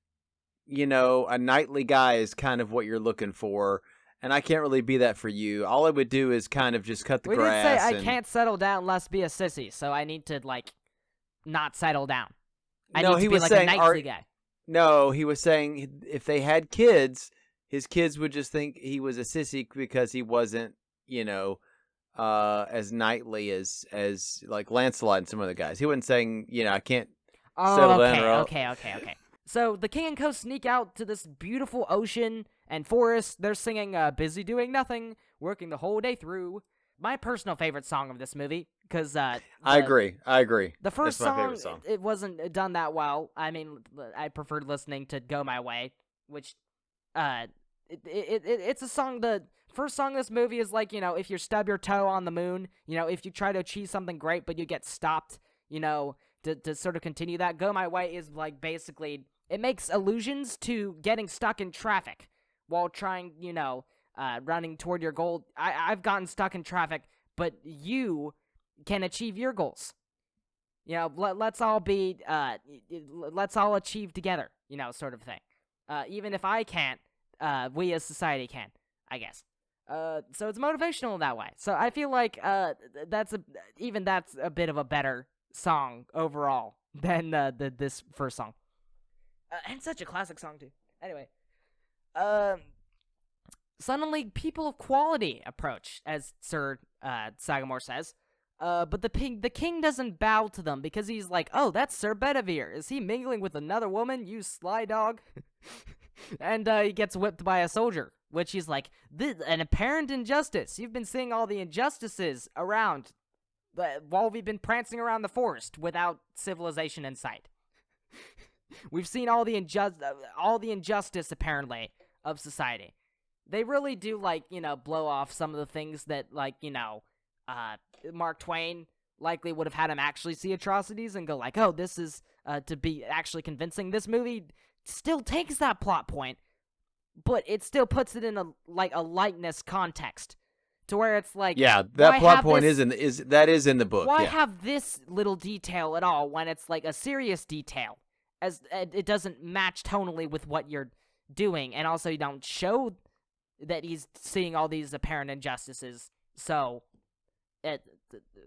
a knightly guy is kind of what you're looking for, and I can't really be that for you. All I would do is kind of just cut the grass. We did say I can't settle down unless be a sissy, so I need to, like, not settle down. I need to be like a knightly guy. No, he was saying if they had kids, his kids would just think he was a sissy because he wasn't, as knightly as like Lancelot and some other guys. He wasn't saying, I can't settle down. Okay. So the king and co sneak out to this beautiful ocean and forest. They're singing Busy Doing Nothing, working the whole day through. My personal favorite song of this movie, because I agree. The first That's my favorite song, it wasn't done that well. I mean, I preferred listening to Go My Way, which it's a song. The first song of this movie is like, if you stub your toe on the moon, if you try to achieve something great but you get stopped, to sort of continue that. Go My Way is like basically, it makes allusions to getting stuck in traffic while trying, running toward your goal. I've gotten stuck in traffic, but you can achieve your goals. Let's all be, let's all achieve together, sort of thing. Even if I can't, we as society can, I guess. So it's motivational in that way. So I feel like that's a bit of a better song overall than this first song. And such a classic song too. Anyway, suddenly people of quality approach, as Sir Sagamore says. But the king doesn't bow to them because he's like, "Oh, that's Sir Bedivere. Is he mingling with another woman, you sly dog?" And he gets whipped by a soldier, which he's like, "An apparent injustice. You've been seeing all the injustices around while we've been prancing around the forest without civilization in sight. We've seen all the injustice, apparently, of society." They really do, like, blow off some of the things that, like, Mark Twain likely would have had him actually see atrocities and go like, "Oh, this is to be actually convincing." This movie still takes that plot point, but it still puts it in a lightness context to where it's like, yeah, that plot point is in the book. Why yeah. have this little detail at all when it's like a serious detail, as it doesn't match tonally with what you're doing, and also you don't show that he's seeing all these apparent injustices. So,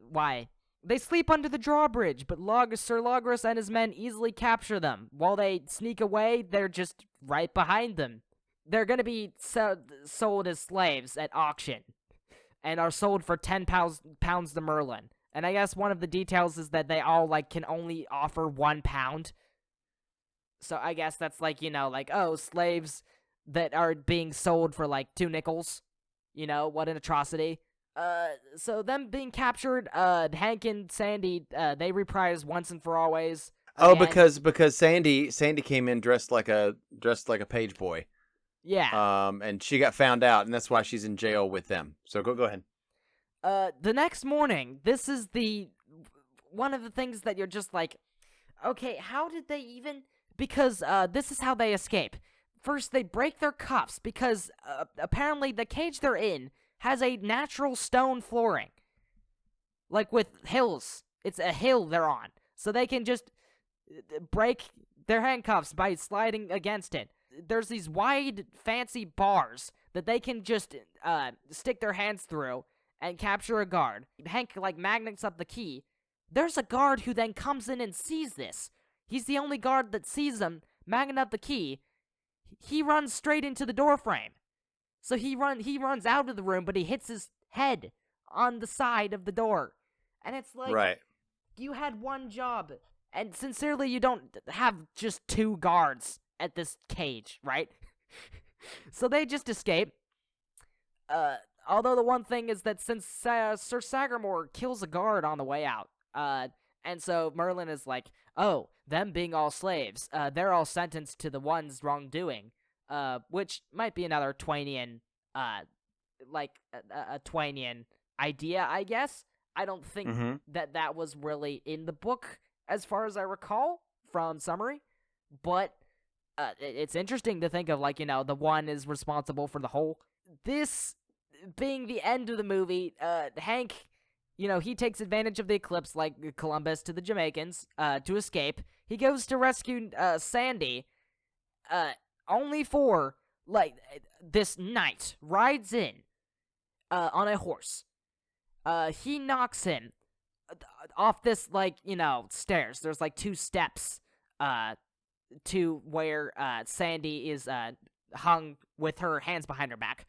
why? They sleep under the drawbridge, but Sir Logris and his men easily capture them. While they sneak away, they're just right behind them. They're gonna be sold as slaves at auction, and are sold for 10 pounds to Merlin. And I guess one of the details is that they all, like, can only offer 1 pound. So I guess that's like, oh, slaves that are being sold for, like, 2 nickels. What an atrocity. So them being captured, Hank and Sandy, they reprise once and for always. Oh, because Sandy came in dressed like a page boy. Yeah. And she got found out, and that's why she's in jail with them. So go ahead. The next morning, this is one of the things that you're just like, okay, how did they even? Because this is how they escape. First, they break their cuffs because apparently the cage they're in has a natural stone flooring. Like with hills. It's a hill they're on. So they can just break their handcuffs by sliding against it. There's these wide, fancy bars that they can just stick their hands through and capture a guard. Hank, like, magnets up the key. There's a guard who then comes in and sees this. He's the only guard that sees them magnet up the key. He runs straight into the door frame. So he runs out of the room, but he hits his head on the side of the door. And it's like, right. You had one job. And sincerely, you don't have just 2 guards at this cage, right? So they just escape. Although the one thing is that since Sir Sagamore kills a guard on the way out, and so Merlin is like, oh, them being all slaves, they're all sentenced to the one's wrongdoing, which might be another Twainian, like a Twainian idea, I guess. I don't think that was really in the book, as far as I recall from summary, but it's interesting to think of, like, the one is responsible for the whole. This being the end of the movie, Hank, he takes advantage of the eclipse like Columbus to the Jamaicans to escape. He goes to rescue Sandy, only for, like, this knight rides in on a horse. He knocks him off this, like, stairs. There's, like, 2 steps to where Sandy is hung with her hands behind her back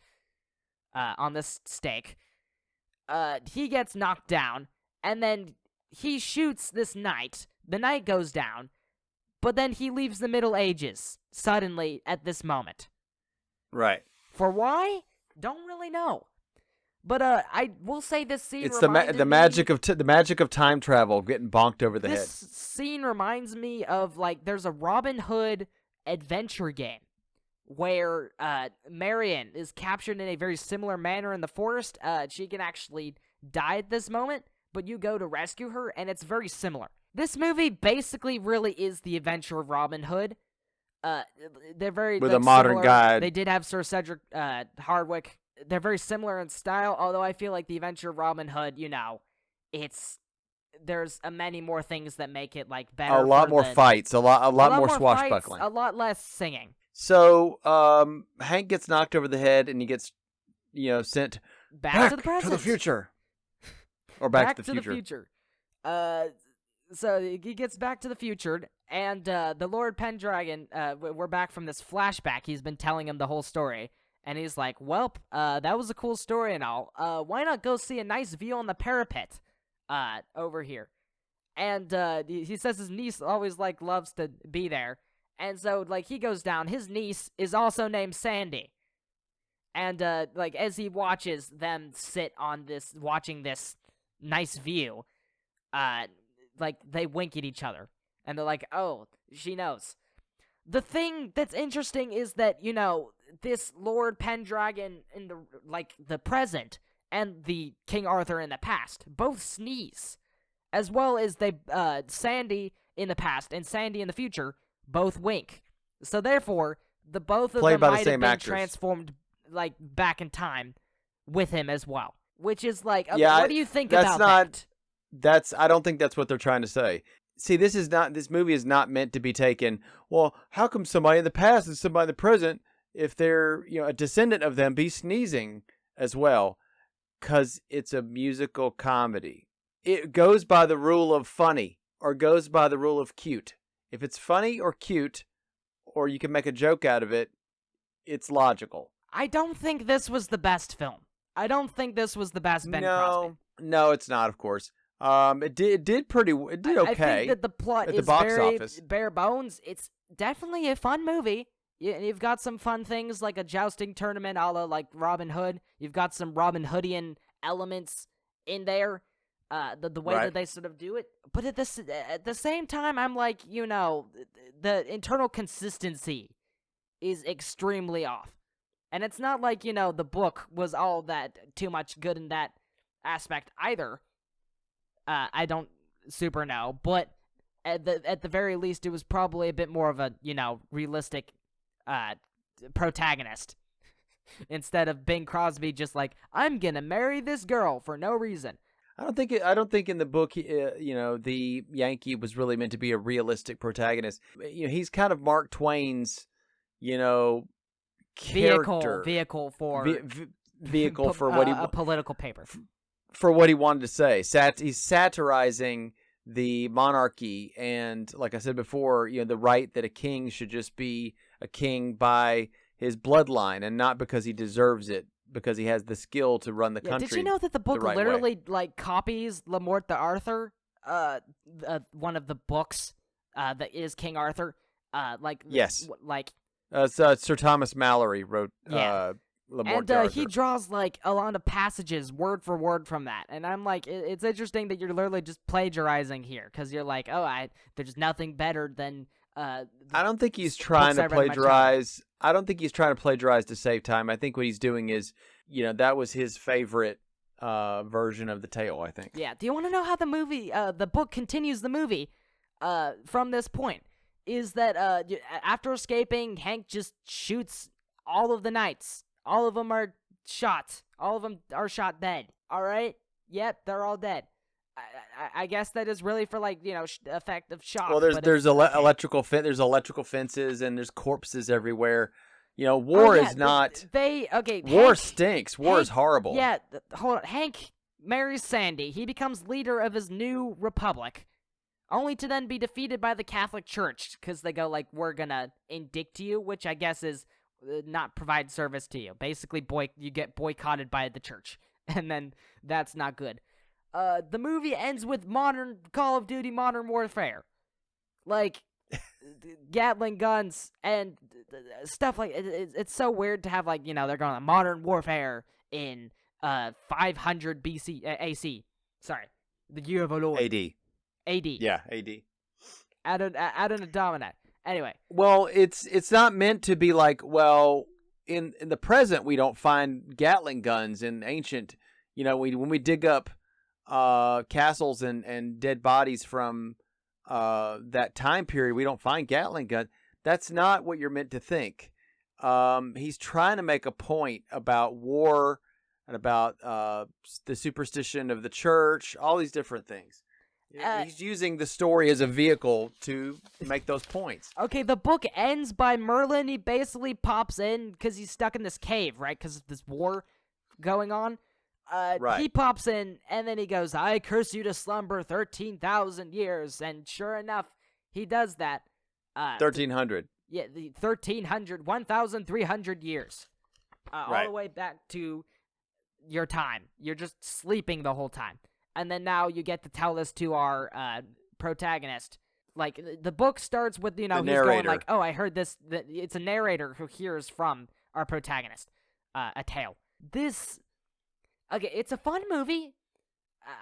on this stake. He gets knocked down, and then he shoots this knight. The knight goes down, but then he leaves the Middle Ages suddenly at this moment. Right. For why? Don't really know. But I will say this scene. It's the magic of time travel getting bonked over the head. This scene reminds me of, like, there's a Robin Hood adventure game where Marion is captured in a very similar manner in the forest. She can actually die at this moment, but you go to rescue her, and it's very similar. This movie basically really is the adventure of Robin Hood. They're very with a modern similar. guide. They did have Sir Cedric Hardwicke. They're very similar in style, although I feel like the adventure of Robin Hood, there's many more things that make it, like, better. A lot more fights, a lot more swashbuckling, fights, a lot less singing. So Hank gets knocked over the head, and he gets sent back to the present, to the future, or back to the future. So he gets back to the future, and the Lord Pendragon, we're back from this flashback. He's been telling him the whole story, and he's like, "Welp, that was a cool story and all. Why not go see a nice view on the parapet, over here?" And he says his niece always, like, loves to be there, and so, like, he goes down. His niece is also named Sandy, and like, as he watches them sit on this, watching this nice view, like, they wink at each other, and they're like, "Oh, she knows." The thing that's interesting is that, this Lord Pendragon in the present and the King Arthur in the past both sneeze, as well as Sandy in the past and Sandy in the future both wink. So therefore, both of them might have been transformed, like, back in time with him as well. Which is like, okay, what do you think about that? I don't think that's what they're trying to say. See, this movie is not meant to be taken, well, how come somebody in the past and somebody in the present, if they're, a descendant of them, be sneezing as well? Because it's a musical comedy. It goes by the rule of funny, or goes by the rule of cute. If it's funny or cute, or you can make a joke out of it, it's logical. I don't think this was the best film. I don't think this was the best Ben Crosby. No, it's not, of course. It did okay. I think that the plot at is the box very office. bare bones. It's definitely a fun movie. You've got some fun things like a jousting tournament a la, like, Robin Hood. You've got some Robin Hoodian elements in there, the way that they sort of do it. But at the same time, I'm like, the internal consistency is extremely off. And it's not like, the book was all that too much good in that aspect either. I don't super know, but at the very least, it was probably a bit more of a, realistic protagonist instead of Bing Crosby just like, I'm gonna marry this girl for no reason. I don't think in the book, the Yankee was really meant to be a realistic protagonist. He's kind of Mark Twain's, character vehicle for what he a political paper. For what he wanted to say. He's satirizing the monarchy and, like I said before, the right that a king should just be a king by his bloodline and not because he deserves it, because he has the skill to run the country. Did you know that the book right literally way. Like copies Le Morte d'Arthur, one of the books that is King Arthur? Yes. Sir Thomas Malory wrote Le Morte d'Arthur. He draws, like, a lot of passages word for word from that. And I'm like, it's interesting that you're literally just plagiarizing here, because you're like, there's nothing better than... I don't think he's trying to plagiarize. I don't think he's trying to plagiarize to save time. I think what he's doing is, that was his favorite version of the tale, I think. Yeah. Do you want to know how the book continues the movie from this point? Is that after escaping, Hank just shoots all of the knights. All of them are shot. All of them are shot dead. All right? Yep, they're all dead. I guess that is really for like effect of shock. Well, but there's okay. electrical fences and there's corpses everywhere. War is not. War War stinks. War is horrible. Yeah, hold on. Hank marries Sandy. He becomes leader of his new republic, only to then be defeated by the Catholic Church because they go like, "We're gonna indict you," which I guess is not provide service to you. Basically, you get boycotted by the church, and then that's not good. The movie ends with modern Call of Duty Modern Warfare. Like, Gatling guns and stuff like it's so weird to have like they're going on Modern Warfare in 500 BC AC. Sorry, the year of our Lord. AD. Yeah, AD. Ad Dominat. Anyway. Well, it's not meant to be like, well, in the present we don't find Gatling guns in ancient. When we dig up castles and dead bodies from that time period, we don't find Gatling gun. That's not what you're meant to think. He's trying to make a point about war and about the superstition of the church, all these different things. He's using the story as a vehicle to make those points. Okay, the book ends by Merlin. He basically pops in because he's stuck in this cave, right? Because of this war going on. Right. He pops in, and then he goes, "I curse you to slumber 13,000 years." And sure enough, he does that. 1300. Yeah, the 1,300 years. Right. All the way back to your time. You're just sleeping the whole time. And then now you get to tell this to our protagonist. Like, the book starts with, he's going like, "Oh, I heard this." It's a narrator who hears from our protagonist a tale. Okay, it's a fun movie.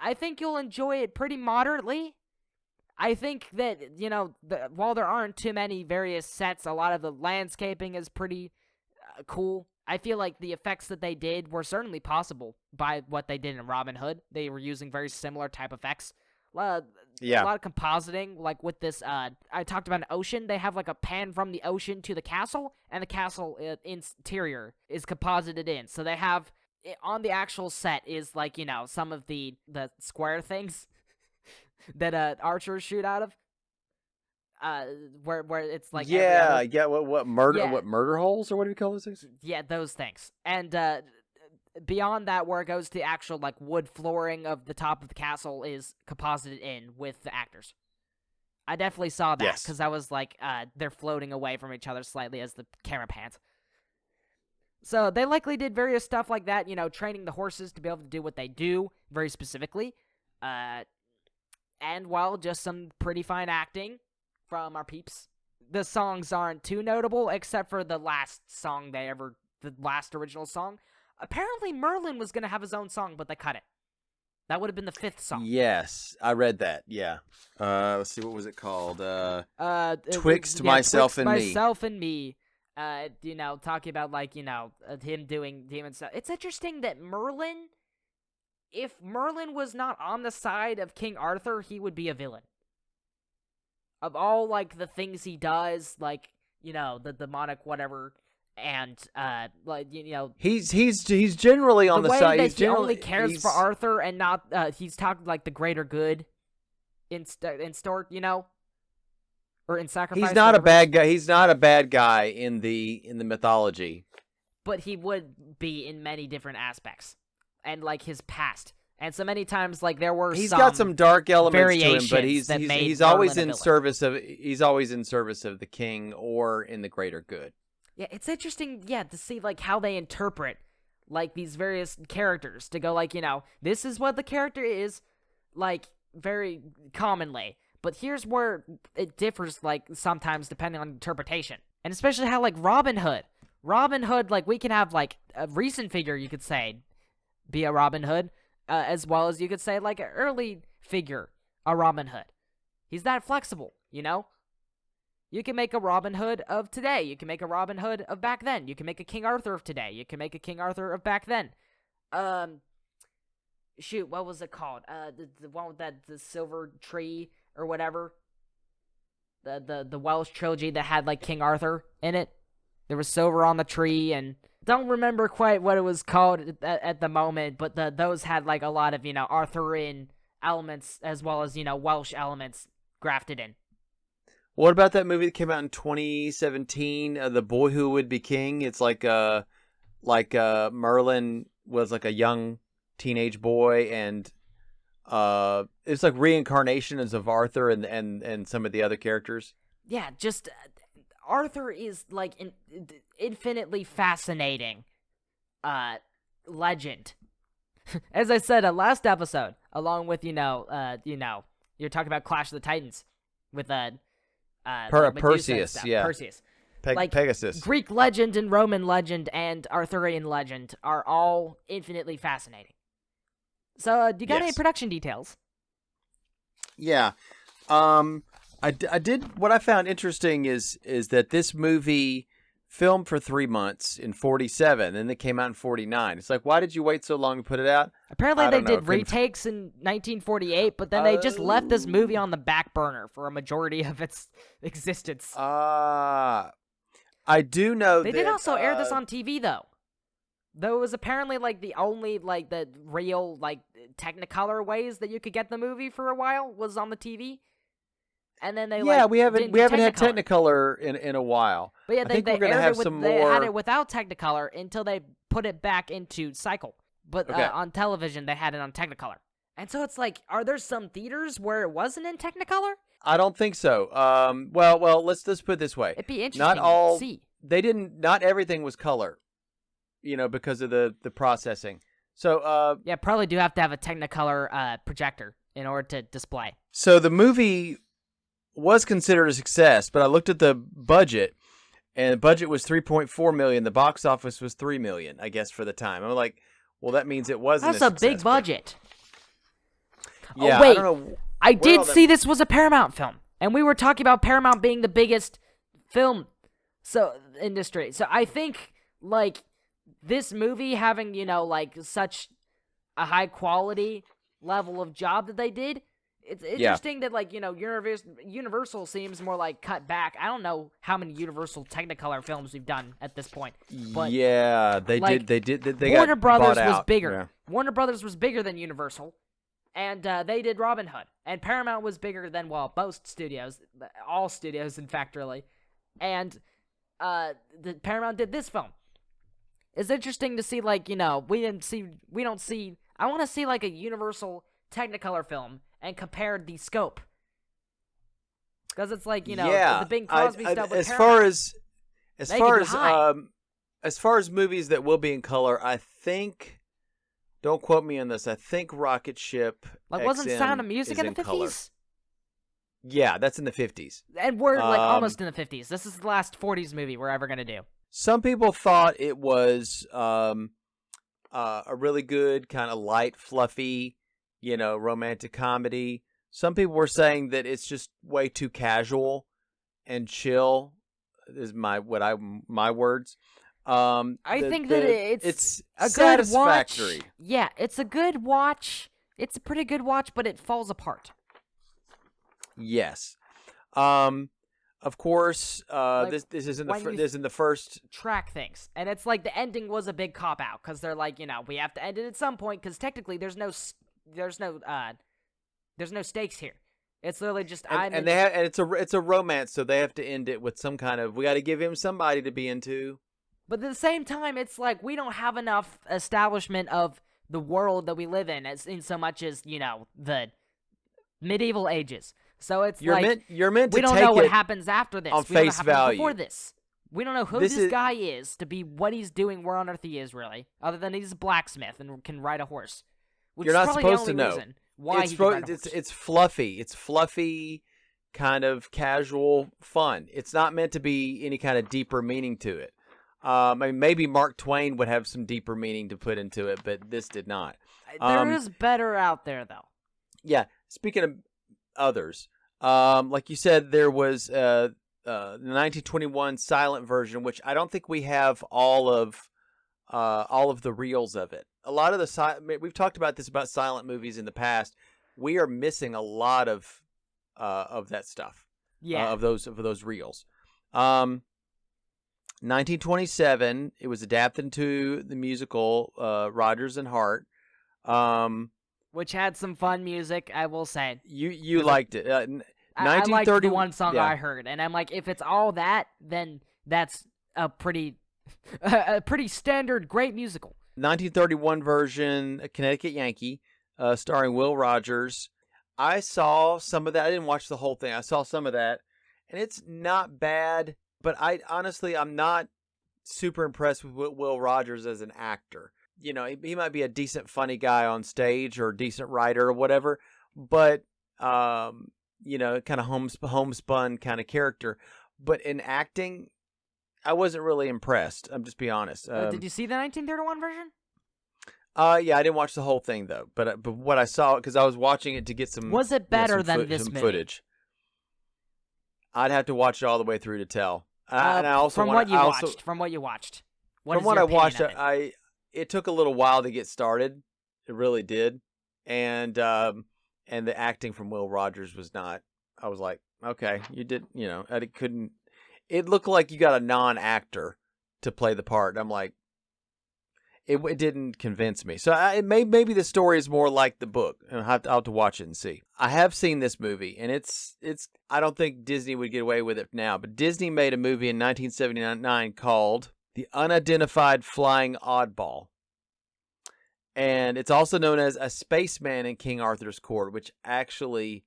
I think you'll enjoy it pretty moderately. I think that, while there aren't too many various sets, a lot of the landscaping is pretty cool. I feel like the effects that they did were certainly possible by what they did in Robin Hood. They were using very similar type effects. A lot of compositing, like with this, I talked about an ocean. They have like a pan from the ocean to the castle, and the castle interior is composited in. So they have, on the actual set is like, some of the square things that archers shoot out of. Where it's like what murder holes, or what do we call those things? Yeah, those things. And beyond that, where it goes to actual like wood flooring of the top of the castle is composited in with the actors. I definitely saw that because I was like, they're floating away from each other slightly as the camera pans. So they likely did various stuff like that, training the horses to be able to do what they do very specifically. And just some pretty fine acting from our peeps. The songs aren't too notable, except for the last original song. Apparently Merlin was going to have his own song, but they cut it. That would have been the 5th song. Yes, I read that, yeah. Let's see, what was it called? Twixt Myself and Me. Myself and Me. Talking about, like, him doing demon stuff. It's interesting that Merlin, if Merlin was not on the side of King Arthur, he would be a villain. Of all, like, the things he does, like, the demonic whatever, and, He's generally on the side. The way that he only cares for Arthur and not, he's talking, like, the greater good in store, or in sacrifice. He's not a bad guy. He's not a bad guy in the mythology. But he would be in many different aspects. And, like, his past. And so many times, like, there were he's got some dark elements to him, but he's always in service of the king or in the greater good. Yeah, it's interesting, to see, like, how they interpret, like, these various characters to go, like, this is what the character is, like, very commonly. But here's where it differs, like, sometimes depending on interpretation. And especially how, like, Robin Hood, like, we can have, like, a recent figure, you could say, be a Robin Hood. As well as you could say, like, an early figure, a Robin Hood. He's that flexible, You can make a Robin Hood of today. You can make a Robin Hood of back then. You can make a King Arthur of today. You can make a King Arthur of back then. Shoot, what was it called? The one with the silver tree or whatever. The Welsh trilogy that had, like, King Arthur in it. There was silver on the tree, and don't remember quite what it was called at the moment, but those had, like, a lot of, Arthurian elements as well as, Welsh elements grafted in. What about that movie that came out in 2017, The Boy Who Would Be King? It's like Merlin was like a young teenage boy, and it's like reincarnations of Arthur and some of the other characters. Yeah, just Arthur is like an infinitely fascinating legend. As I said last episode, along with you're talking about Clash of the Titans with Perseus, yeah. Perseus. Pegasus. Greek legend and Roman legend and Arthurian legend are all infinitely fascinating. So, do you got any production details? Yeah. I did. What I found interesting is that this movie filmed for 3 months in 47, and it came out in 49. It's like, why did you wait so long to put it out? Apparently, they did retakes in 1948, but then they just left this movie on the back burner for a majority of its existence. I do know they did also air this on TV, though. Though it was apparently like the only the real Technicolor ways that you could get the movie for a while was on the TV. And then they we haven't had Technicolor in a while. But yeah, I think we're gonna have some more. They had it without Technicolor until they put it back into cycle. But on television, they had it on Technicolor. And so it's like, are there some theaters where it wasn't in Technicolor? I don't think so. Well, let's put it this way. It'd be interesting Not all. to see. They didn't. Not everything was color. Because of the processing. So yeah, probably do have to have a Technicolor projector in order to display. So the movie was considered a success, but I looked at the budget, and the budget was $3.4 million. The box office was $3 million, I guess, for the time. I'm like, well, that means it wasn't. That's a big budget. Yeah, oh wait, I don't know. I did see this was a Paramount film, and we were talking about Paramount being the biggest film industry. So I think this movie having such a high quality level of job that they did. It's interesting that Universal seems more cut back. I don't know how many Universal Technicolor films we've done at this point, but they did. They Warner got Brothers bought was out. bigger. Yeah. Warner Brothers was bigger than Universal, and they did Robin Hood. And Paramount was bigger than both studios, all studios, in fact, really. And the Paramount did this film. It's interesting to see we don't see. I want to see a Universal Technicolor film and compare the scope, because it's the Bing Crosby stuff with Paramount. As far as movies that will be in color, I think. Don't quote me on this. I think Rocket Ship wasn't XM Sound of Music is in the 50s? Yeah, that's in the 50s. And we're almost in the 50s. This is the last 40s movie we're ever gonna do. Some people thought it was a really good kind of light, fluffy, romantic comedy. Some people were saying that it's just way too casual and chill. Is my words. I think that it's a good watch. Yeah, it's a good watch. It's a pretty good watch, but it falls apart. Yes. Of course, this isn't the first track things, and it's the ending was a big cop out because they're we have to end it at some point because technically there's no stakes here. It's literally just it's a romance, so they have to end it with some kind of we got to give him somebody to be into. But at the same time, it's we don't have enough establishment of the world that we live in, as in so much as the medieval ages. So it's you're meant to we don't take know what it happens after this. on We don't know face what happens value. before this. We don't know who this guy is to be what he's doing, where on earth he is, really, other than he's a blacksmith and can ride a horse. Which You're is not probably supposed the to only know. reason why he can ride a horse. It's fluffy. It's fluffy, kind of casual fun. It's not meant to be any kind of deeper meaning to it. I mean, maybe Mark Twain would have some deeper meaning to put into it, but this did not. There is better out there, though. Yeah. Speaking of others, like you said, there was the 1921 silent version, which I don't think we have all of the reels of it. A lot of we've talked about this about silent movies in the past. We are missing a lot of that stuff. Yeah. Of those reels. 1927, it was adapted into the musical Rodgers and Hart. which had some fun music, I will say. You liked it. I liked the one song yeah. I heard, and I'm like, if it's all that, then that's a pretty standard, great musical. 1931 version, A Connecticut Yankee, starring Will Rogers. I saw some of that. I didn't watch the whole thing. I saw some of that, and it's not bad. But I'm not super impressed with Will Rogers as an actor. You know, he might be a decent, funny guy on stage or a decent writer or whatever, but you know, kind of homespun kind of character. But in acting, I wasn't really impressed. I'm just being honest. Did you see the 1931 version? Yeah, I didn't watch the whole thing though. But what I saw, because I was watching it to get some. Was it better than this some movie? footage? I'd have to watch it all the way through to tell. And I also from what you watched, from what I watched, it took a little while to get started. It really did, and the acting from Will Rogers was not. I was like, okay, you did, you know, it couldn't. It looked like you got a non-actor to play the part. I'm like, it didn't convince me. So maybe the story is more like the book. I'll have to watch it and see. I have seen this movie, and it's. I don't think Disney would get away with it now, but Disney made a movie in 1979 called The Unidentified Flying Oddball. And it's also known as A Spaceman in King Arthur's Court, which actually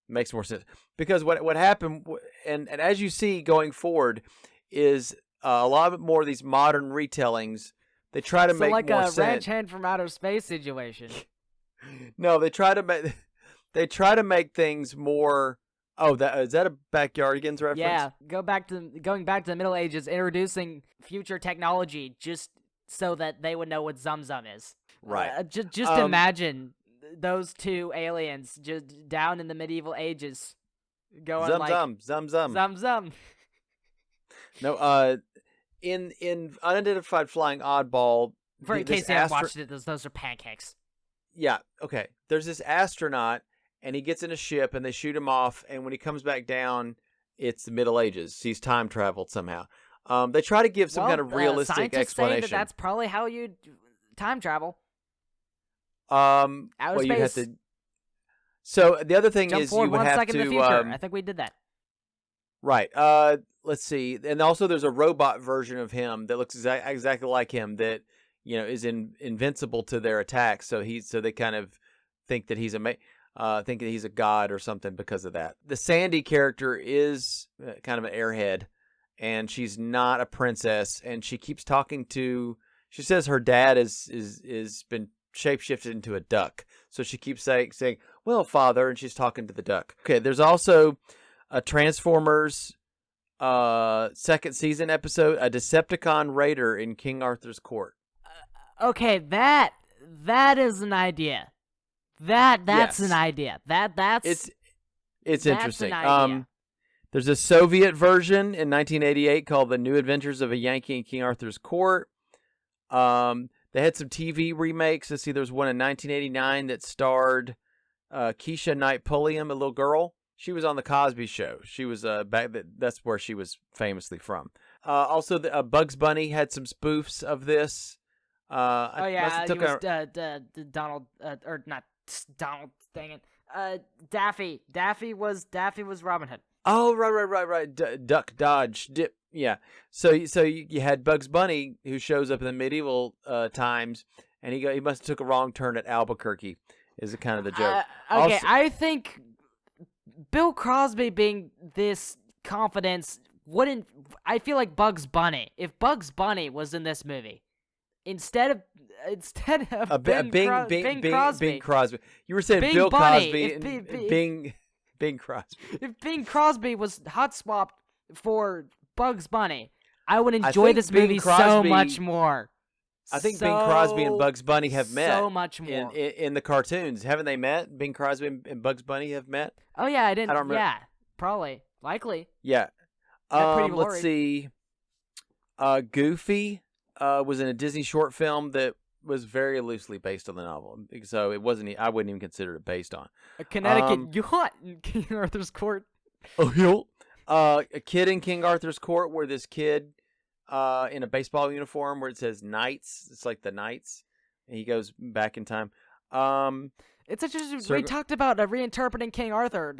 makes more sense. Because what happened, and as you see going forward, is a lot more of these modern retellings, they try to make like more a sense. ranch hand from outer space situation. No, they try to make things more. Oh, is that a Backyardigans reference? Yeah, going back to the Middle Ages, introducing future technology just so that they would know what Zum Zum is. Right. Just imagine those two aliens just down in the medieval ages going Zum like Zum, Zum Zum. Zum Zum. No, in Unidentified Flying Oddball, In case you haven't watched it, those are pancakes. Yeah, okay. There's this astronaut, and he gets in a ship, and they shoot him off, and when he comes back down, it's the Middle Ages. He's time traveled somehow. They try to give some kind of realistic scientists explanation. say that's probably how you time travel. Outer space. You'd have to. So the other thing Jump is forward you would 1 have second to. in the future. I think we did that. Right. Let's see. And also, there's a robot version of him that looks exactly like him that is invincible to their attacks. So they kind of think that he's a god or something because of that. The Sandy character is kind of an airhead, and she's not a princess. And she keeps talking to. She says her dad is been shapeshifted into a duck. So she keeps saying, "Well, father," and she's talking to the duck. Okay. There's also a Transformers second season episode, a Decepticon raider in King Arthur's Court. Okay, that is an idea. That's an idea. It's interesting. An idea. There's a Soviet version in 1988 called The New Adventures of a Yankee in King Arthur's Court. They had some TV remakes. Let's see, there's one in 1989 that starred Keisha Knight Pulliam, a little girl. She was on the Cosby Show. She was that's where she was famously from. Also, Bugs Bunny had some spoofs of this. Donald, or not Donald. Dang it, Daffy. Daffy was Robin Hood. Oh, right. Duck, dodge, dip. Yeah. So you had Bugs Bunny who shows up in the medieval times, and he must have took a wrong turn at Albuquerque. Is kind of the joke. Okay, I think Bill Cosby being this confidence wouldn't. I feel like Bugs Bunny. If Bugs Bunny was in this movie, instead of Bing Crosby. You were saying Bing Bill Bunny, Cosby. Bing Crosby. If Bing Crosby was hot swapped for Bugs Bunny, I would enjoy this movie so much more. I think Bing Crosby and Bugs Bunny have met so much more in the cartoons. Haven't they met? Bing Crosby and Bugs Bunny have met. Oh yeah, I didn't. I don't remember. Yeah, probably, likely. Yeah. Let's see. Goofy was in a Disney short film that was very loosely based on the novel, so it wasn't. I wouldn't even consider it based on. A Connecticut yacht in King Arthur's Court. A Kid in King Arthur's Court, where this kid in a baseball uniform where it says Knights. It's like the Knights, and he goes back in time. It's interesting. We talked about reinterpreting King Arthur.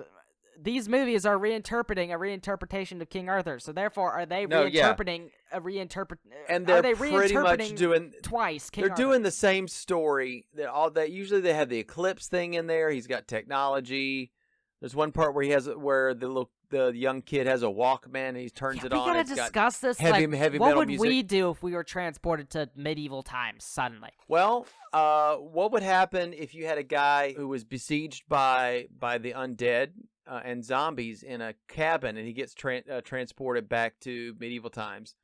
These movies are reinterpreting a reinterpretation of King Arthur. So therefore, are they reinterpreting a reinterpret? And they're are they pretty much doing twice. King they're Arthur? doing the same story. Usually they have the eclipse thing in there. He's got technology. There's one part where the young kid has a Walkman and he turns it on. We gotta discuss this. Heavy what metal would music. we do if we were transported to medieval times suddenly? Well, what would happen if you had a guy who was besieged by the undead and zombies in a cabin, and he gets transported back to medieval times?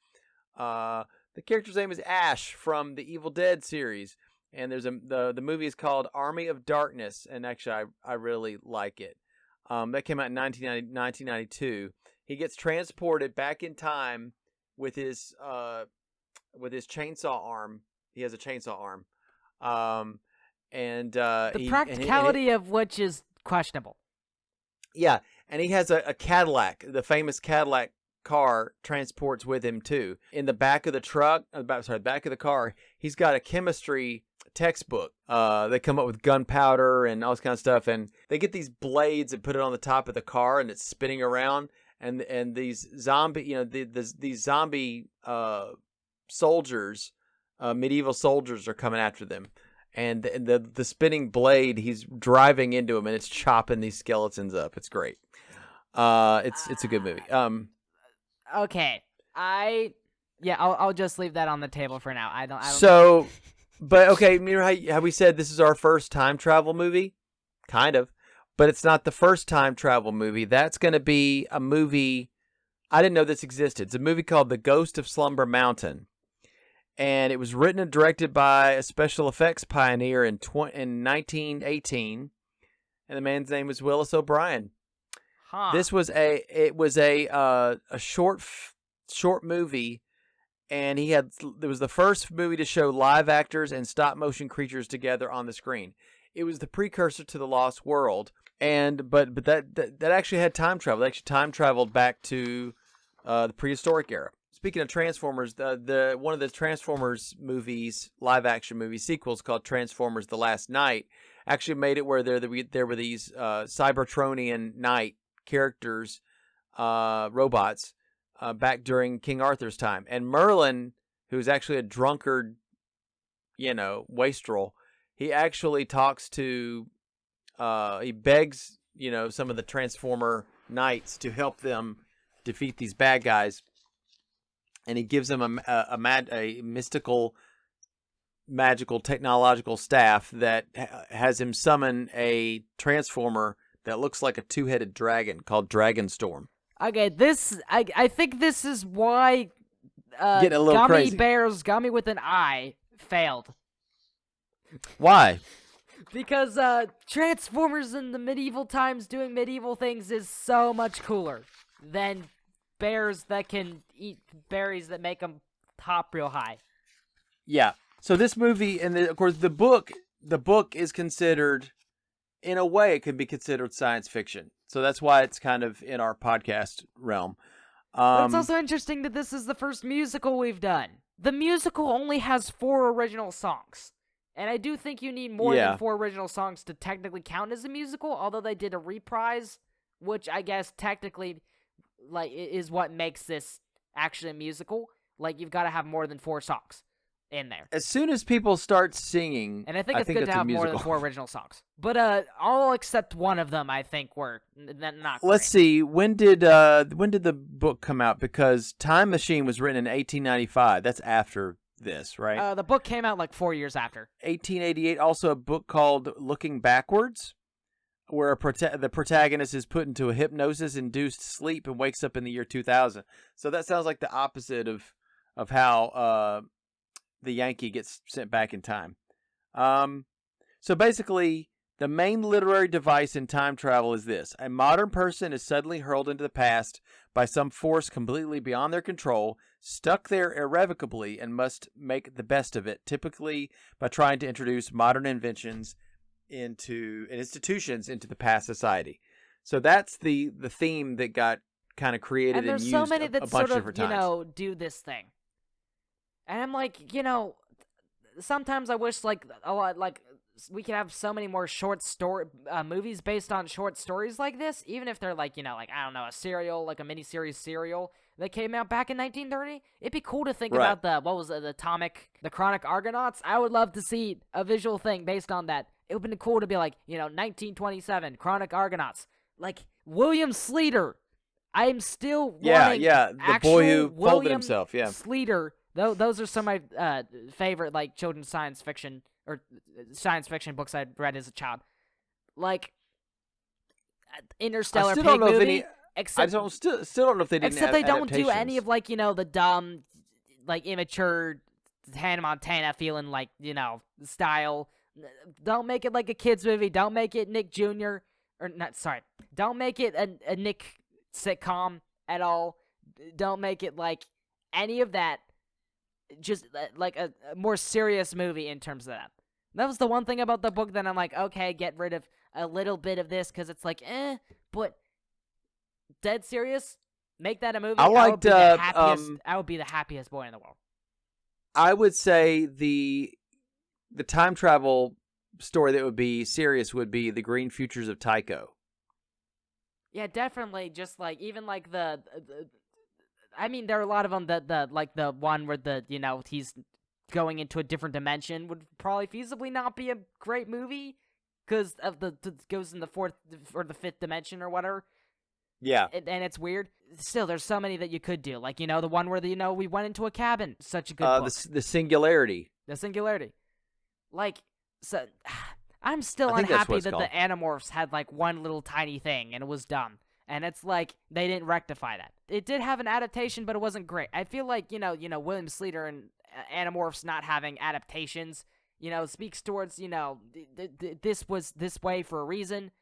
The character's name is Ash from the Evil Dead series, and there's the movie is called Army of Darkness, and actually I really like it. That came out in 1992. He gets transported back in time with his chainsaw arm. He has a chainsaw arm. The practicality of which is questionable. Yeah, and he has a Cadillac. The famous Cadillac car transports with him too. In the back of the back of the car, he's got a chemistry textbook. They come up with gunpowder and all this kind of stuff, and they get these blades and put it on the top of the car, and it's spinning around. And these zombie, these zombie soldiers, medieval soldiers, are coming after them. And the spinning blade, he's driving into them, and it's chopping these skeletons up. It's great. It's a good movie. Okay, I'll just leave that on the table for now. I don't. So. But, okay, how we said this is our first time travel movie? Kind of. But it's not the first time travel movie. That's going to be a movie, I didn't know this existed. It's a movie called The Ghost of Slumber Mountain. And it was written and directed by a special effects pioneer in 1918. And the man's name was Willis O'Brien. Huh. This was a short movie. And it was the first movie to show live actors and stop motion creatures together on the screen. It was the precursor to The Lost World, but that actually had time travel. It actually time traveled back to the prehistoric era. Speaking of Transformers, one of the Transformers movies, live action movie sequels called Transformers: The Last Knight, actually made it where there were these Cybertronian knight characters, robots. Back during King Arthur's time. And Merlin, who's actually a drunkard, wastrel, he actually talks to, he begs, some of the Transformer knights to help them defeat these bad guys. And he gives them a mystical, magical, technological staff that has him summon a Transformer that looks like a two-headed dragon called Dragonstorm. Okay, I think this is why getting a little Gummy crazy. Bears, Gummy with an I, failed. Why? Because Transformers in the medieval times doing medieval things is so much cooler than bears that can eat berries that make them hop real high. Yeah. So this movie, and of course the book is considered, in a way, it can be considered science fiction. So that's why it's kind of in our podcast realm. But it's also interesting that this is the first musical we've done. The musical only has 4 original songs. And I do think you need more than 4 original songs to technically count as a musical, although they did a reprise, which I guess technically is what makes this actually a musical. You've got to have more than 4 songs in there. As soon as people start singing, and I think it's good to have more than 4 original songs. But all except one of them, I think, were not great. Let's see. When did the book come out? Because Time Machine was written in 1895. That's after this, right? The book came out 4 years after. 1888. Also, a book called Looking Backwards, where the protagonist is put into a hypnosis-induced sleep and wakes up in the year 2000. So that sounds like the opposite of how the Yankee gets sent back in time. So basically, the main literary device in time travel is this. A modern person is suddenly hurled into the past by some force completely beyond their control, stuck there irrevocably, and must make the best of it, typically by trying to introduce modern inventions and institutions into the past society. So that's the theme that got kind of created and used so many that a bunch sort of of, different times. do this thing. And I'm like, sometimes I wish a lot we could have so many more short story movies based on short stories like this, even if they're like, like, I don't know, a serial, like a miniseries serial that came out back in 1930. It'd be cool to think about the Chronic Argonauts. I would love to see a visual thing based on that. It would be cool to be like, 1927 Chronic Argonauts, like William Sleater. I'm still wanting the boy who folded William himself. Yeah, Sleater. Those are some of my favorite like children's science fiction books I'd read as a child. Like Interstellar Pig movie. Except, I still don't know if they didn't. Except they don't do any of like the dumb, like immature Hannah Montana feeling like style. Don't make it like a kids movie. Don't make it Nick Jr. or not. Sorry, don't make it a Nick sitcom at all. Don't make it like any of that. Just like a more serious movie in terms of that. That was the one thing about the book that I'm like, okay, get rid of a little bit of this because it's like, but dead serious. Make that a movie. I would be the happiest. I would be the happiest boy in the world. I would say the time travel story that would be serious would be The Green Futures of Tycho. Yeah, definitely. Just like even like I mean, there are a lot of them that the one where he's going into a different dimension would probably feasibly not be a great movie because of goes in the fourth or the fifth dimension or whatever. Yeah, and it's weird. Still, there's so many that you could do. Like the one where we went into a cabin. Such a good book. The Singularity. The Singularity. Like, so I'm still unhappy that the Animorphs had like one little tiny thing and it was dumb. And it's like they didn't rectify that. It did have an adaptation, but it wasn't great. I feel like William Sleater and Animorphs not having adaptations, speaks towards this was this way for a reason.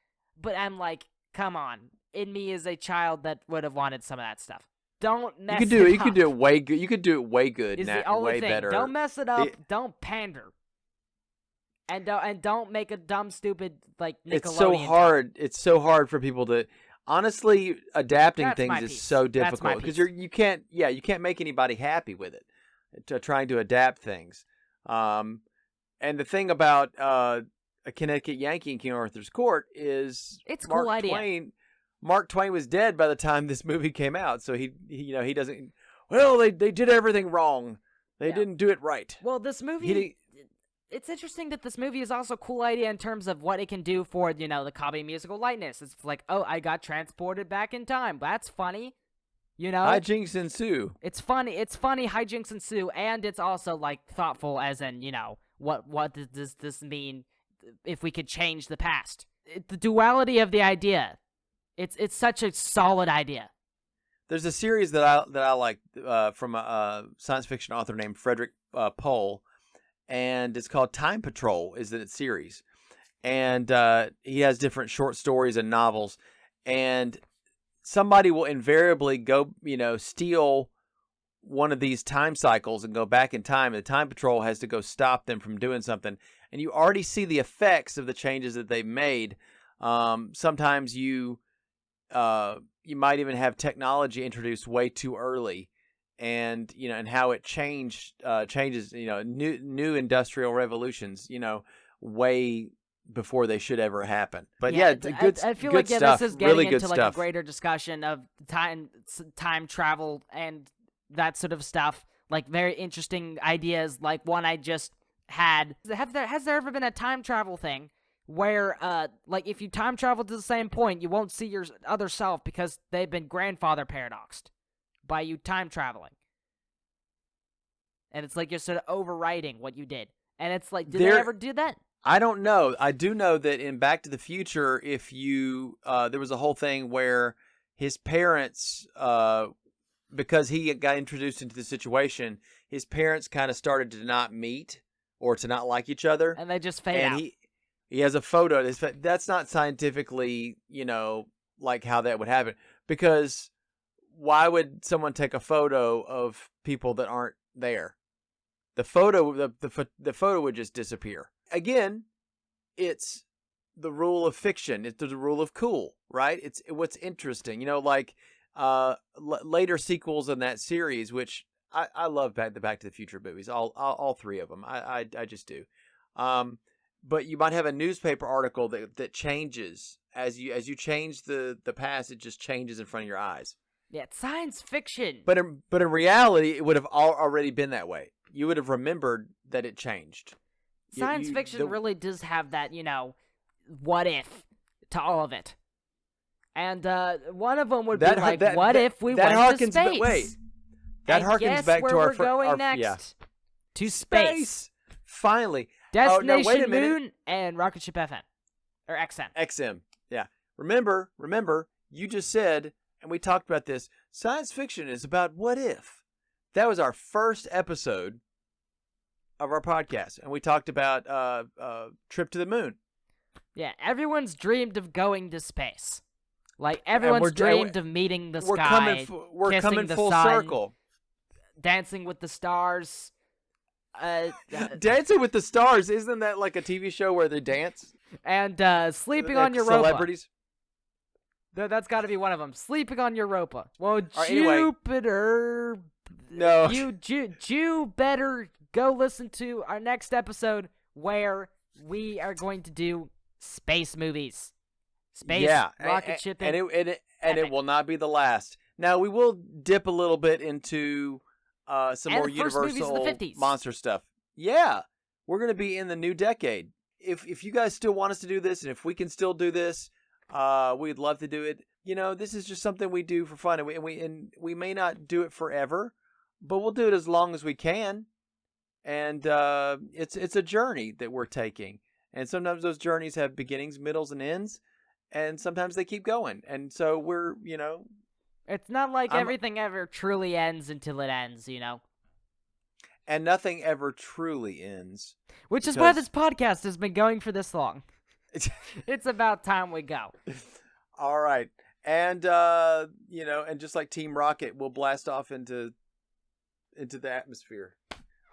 But I'm like, come on, in me is a child that would have wanted some of that stuff. Don't mess it up. You could do it way good. You could do it way good. Is the only way thing. Better. Don't mess it up. Don't pander. And don't make a dumb, stupid like Nickelodeon. It's so hard. It's so hard for people to. Honestly, adapting That's things is so difficult because you can't make anybody happy with it. Trying to adapt things, and the thing about A Connecticut Yankee in King Arthur's Court is it's a cool idea. Mark Twain was dead by the time this movie came out, so he doesn't. Well, they did everything wrong. They didn't do it right. Well, this movie. It's interesting that this movie is also a cool idea in terms of what it can do for, the comedy musical lightness. It's like, oh, I got transported back in time. That's funny. Hijinks ensue. It's funny. It's funny, hijinks ensue, and it's also, like, thoughtful as in, what does this mean if we could change the past? The duality of the idea. It's such a solid idea. There's a series that I like from a science fiction author named Frederick Pohl, and it's called Time Patrol is its series. And he has different short stories and novels. And somebody will invariably go, steal one of these time cycles and go back in time. And the Time Patrol has to go stop them from doing something. And you already see the effects of the changes that they've made. Sometimes you might even have technology introduced way too early. And and how it changes new industrial revolutions way before they should ever happen. But I feel like stuff, this is getting really into like stuff. a greater discussion of time travel and that sort of stuff. Like very interesting ideas. Like one I just had. Has there ever been a time travel thing where like if you time travel to the same point, you won't see your other self because they've been grandfather paradoxed by you time traveling. And it's like you're sort of overwriting what you did. And it's like, did they ever do that? I don't know. I do know that in Back to the Future, if you there was a whole thing where his parents, because he got introduced into the situation, his parents kind of started to not meet or to not like each other. And they just fade out. He has a photo. That's not scientifically, like how that would happen. Because why would someone take a photo of people that aren't there? The photo would just disappear. Again, it's the rule of fiction. It's the rule of cool, right? It's what's interesting. Like later sequels in that series, which I love the Back to the Future movies. All three of them. I just do. but you might have a newspaper article that changes as you change the past. It just changes in front of your eyes. Yeah, it's science fiction. But in reality, it would have already been that way. You would have remembered that it changed. Science fiction really does have that, what if to all of it. And one of them would be like, what if we went to space? Wait, that harkens back to we're going next? Yeah. To space. Finally. Destination Moon and Rocket Ship FM. Or XM. XM, yeah. Remember, you just said, and we talked about this, science fiction is about what if. That was our first episode of our podcast, and we talked about trip to the moon. Yeah, everyone's dreamed of going to space. Like, everyone's dreamed of meeting the sky, we're coming the full sun, circle. Dancing with the stars. Dancing with the Stars, isn't that like a TV show where they dance? And sleeping on Europa. Celebrities? That's got to be one of them. Sleeping on Europa. Well, anyway. Jupiter. No. You better go listen to our next episode where we are going to do space movies. Space, rocket ship, and it will not be the last. Now, we will dip a little bit into some more Universal monster stuff. Yeah, we're going to be in the new decade. If you guys still want us to do this, and if we can still do this, we'd love to do it. This is just something we do for fun, and we may not do it forever, but we'll do it as long as we can. And it's a journey that we're taking, and sometimes those journeys have beginnings, middles, and ends, and sometimes they keep going. And so we're, it's not like everything ever truly ends until it ends, And nothing ever truly ends. Which is why this podcast has been going for this long. It's about time we go. All right. And, and just like Team Rocket, we'll blast off into the atmosphere.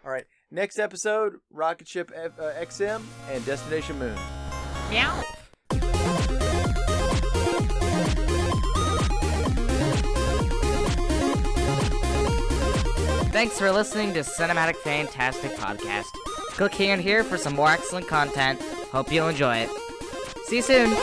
All right. Next episode, Rocket Ship XM and Destination Moon. Meow. Thanks for listening to Cinematic Fantastic Podcast. Click here and here for some more excellent content. Hope you'll enjoy it. See you soon.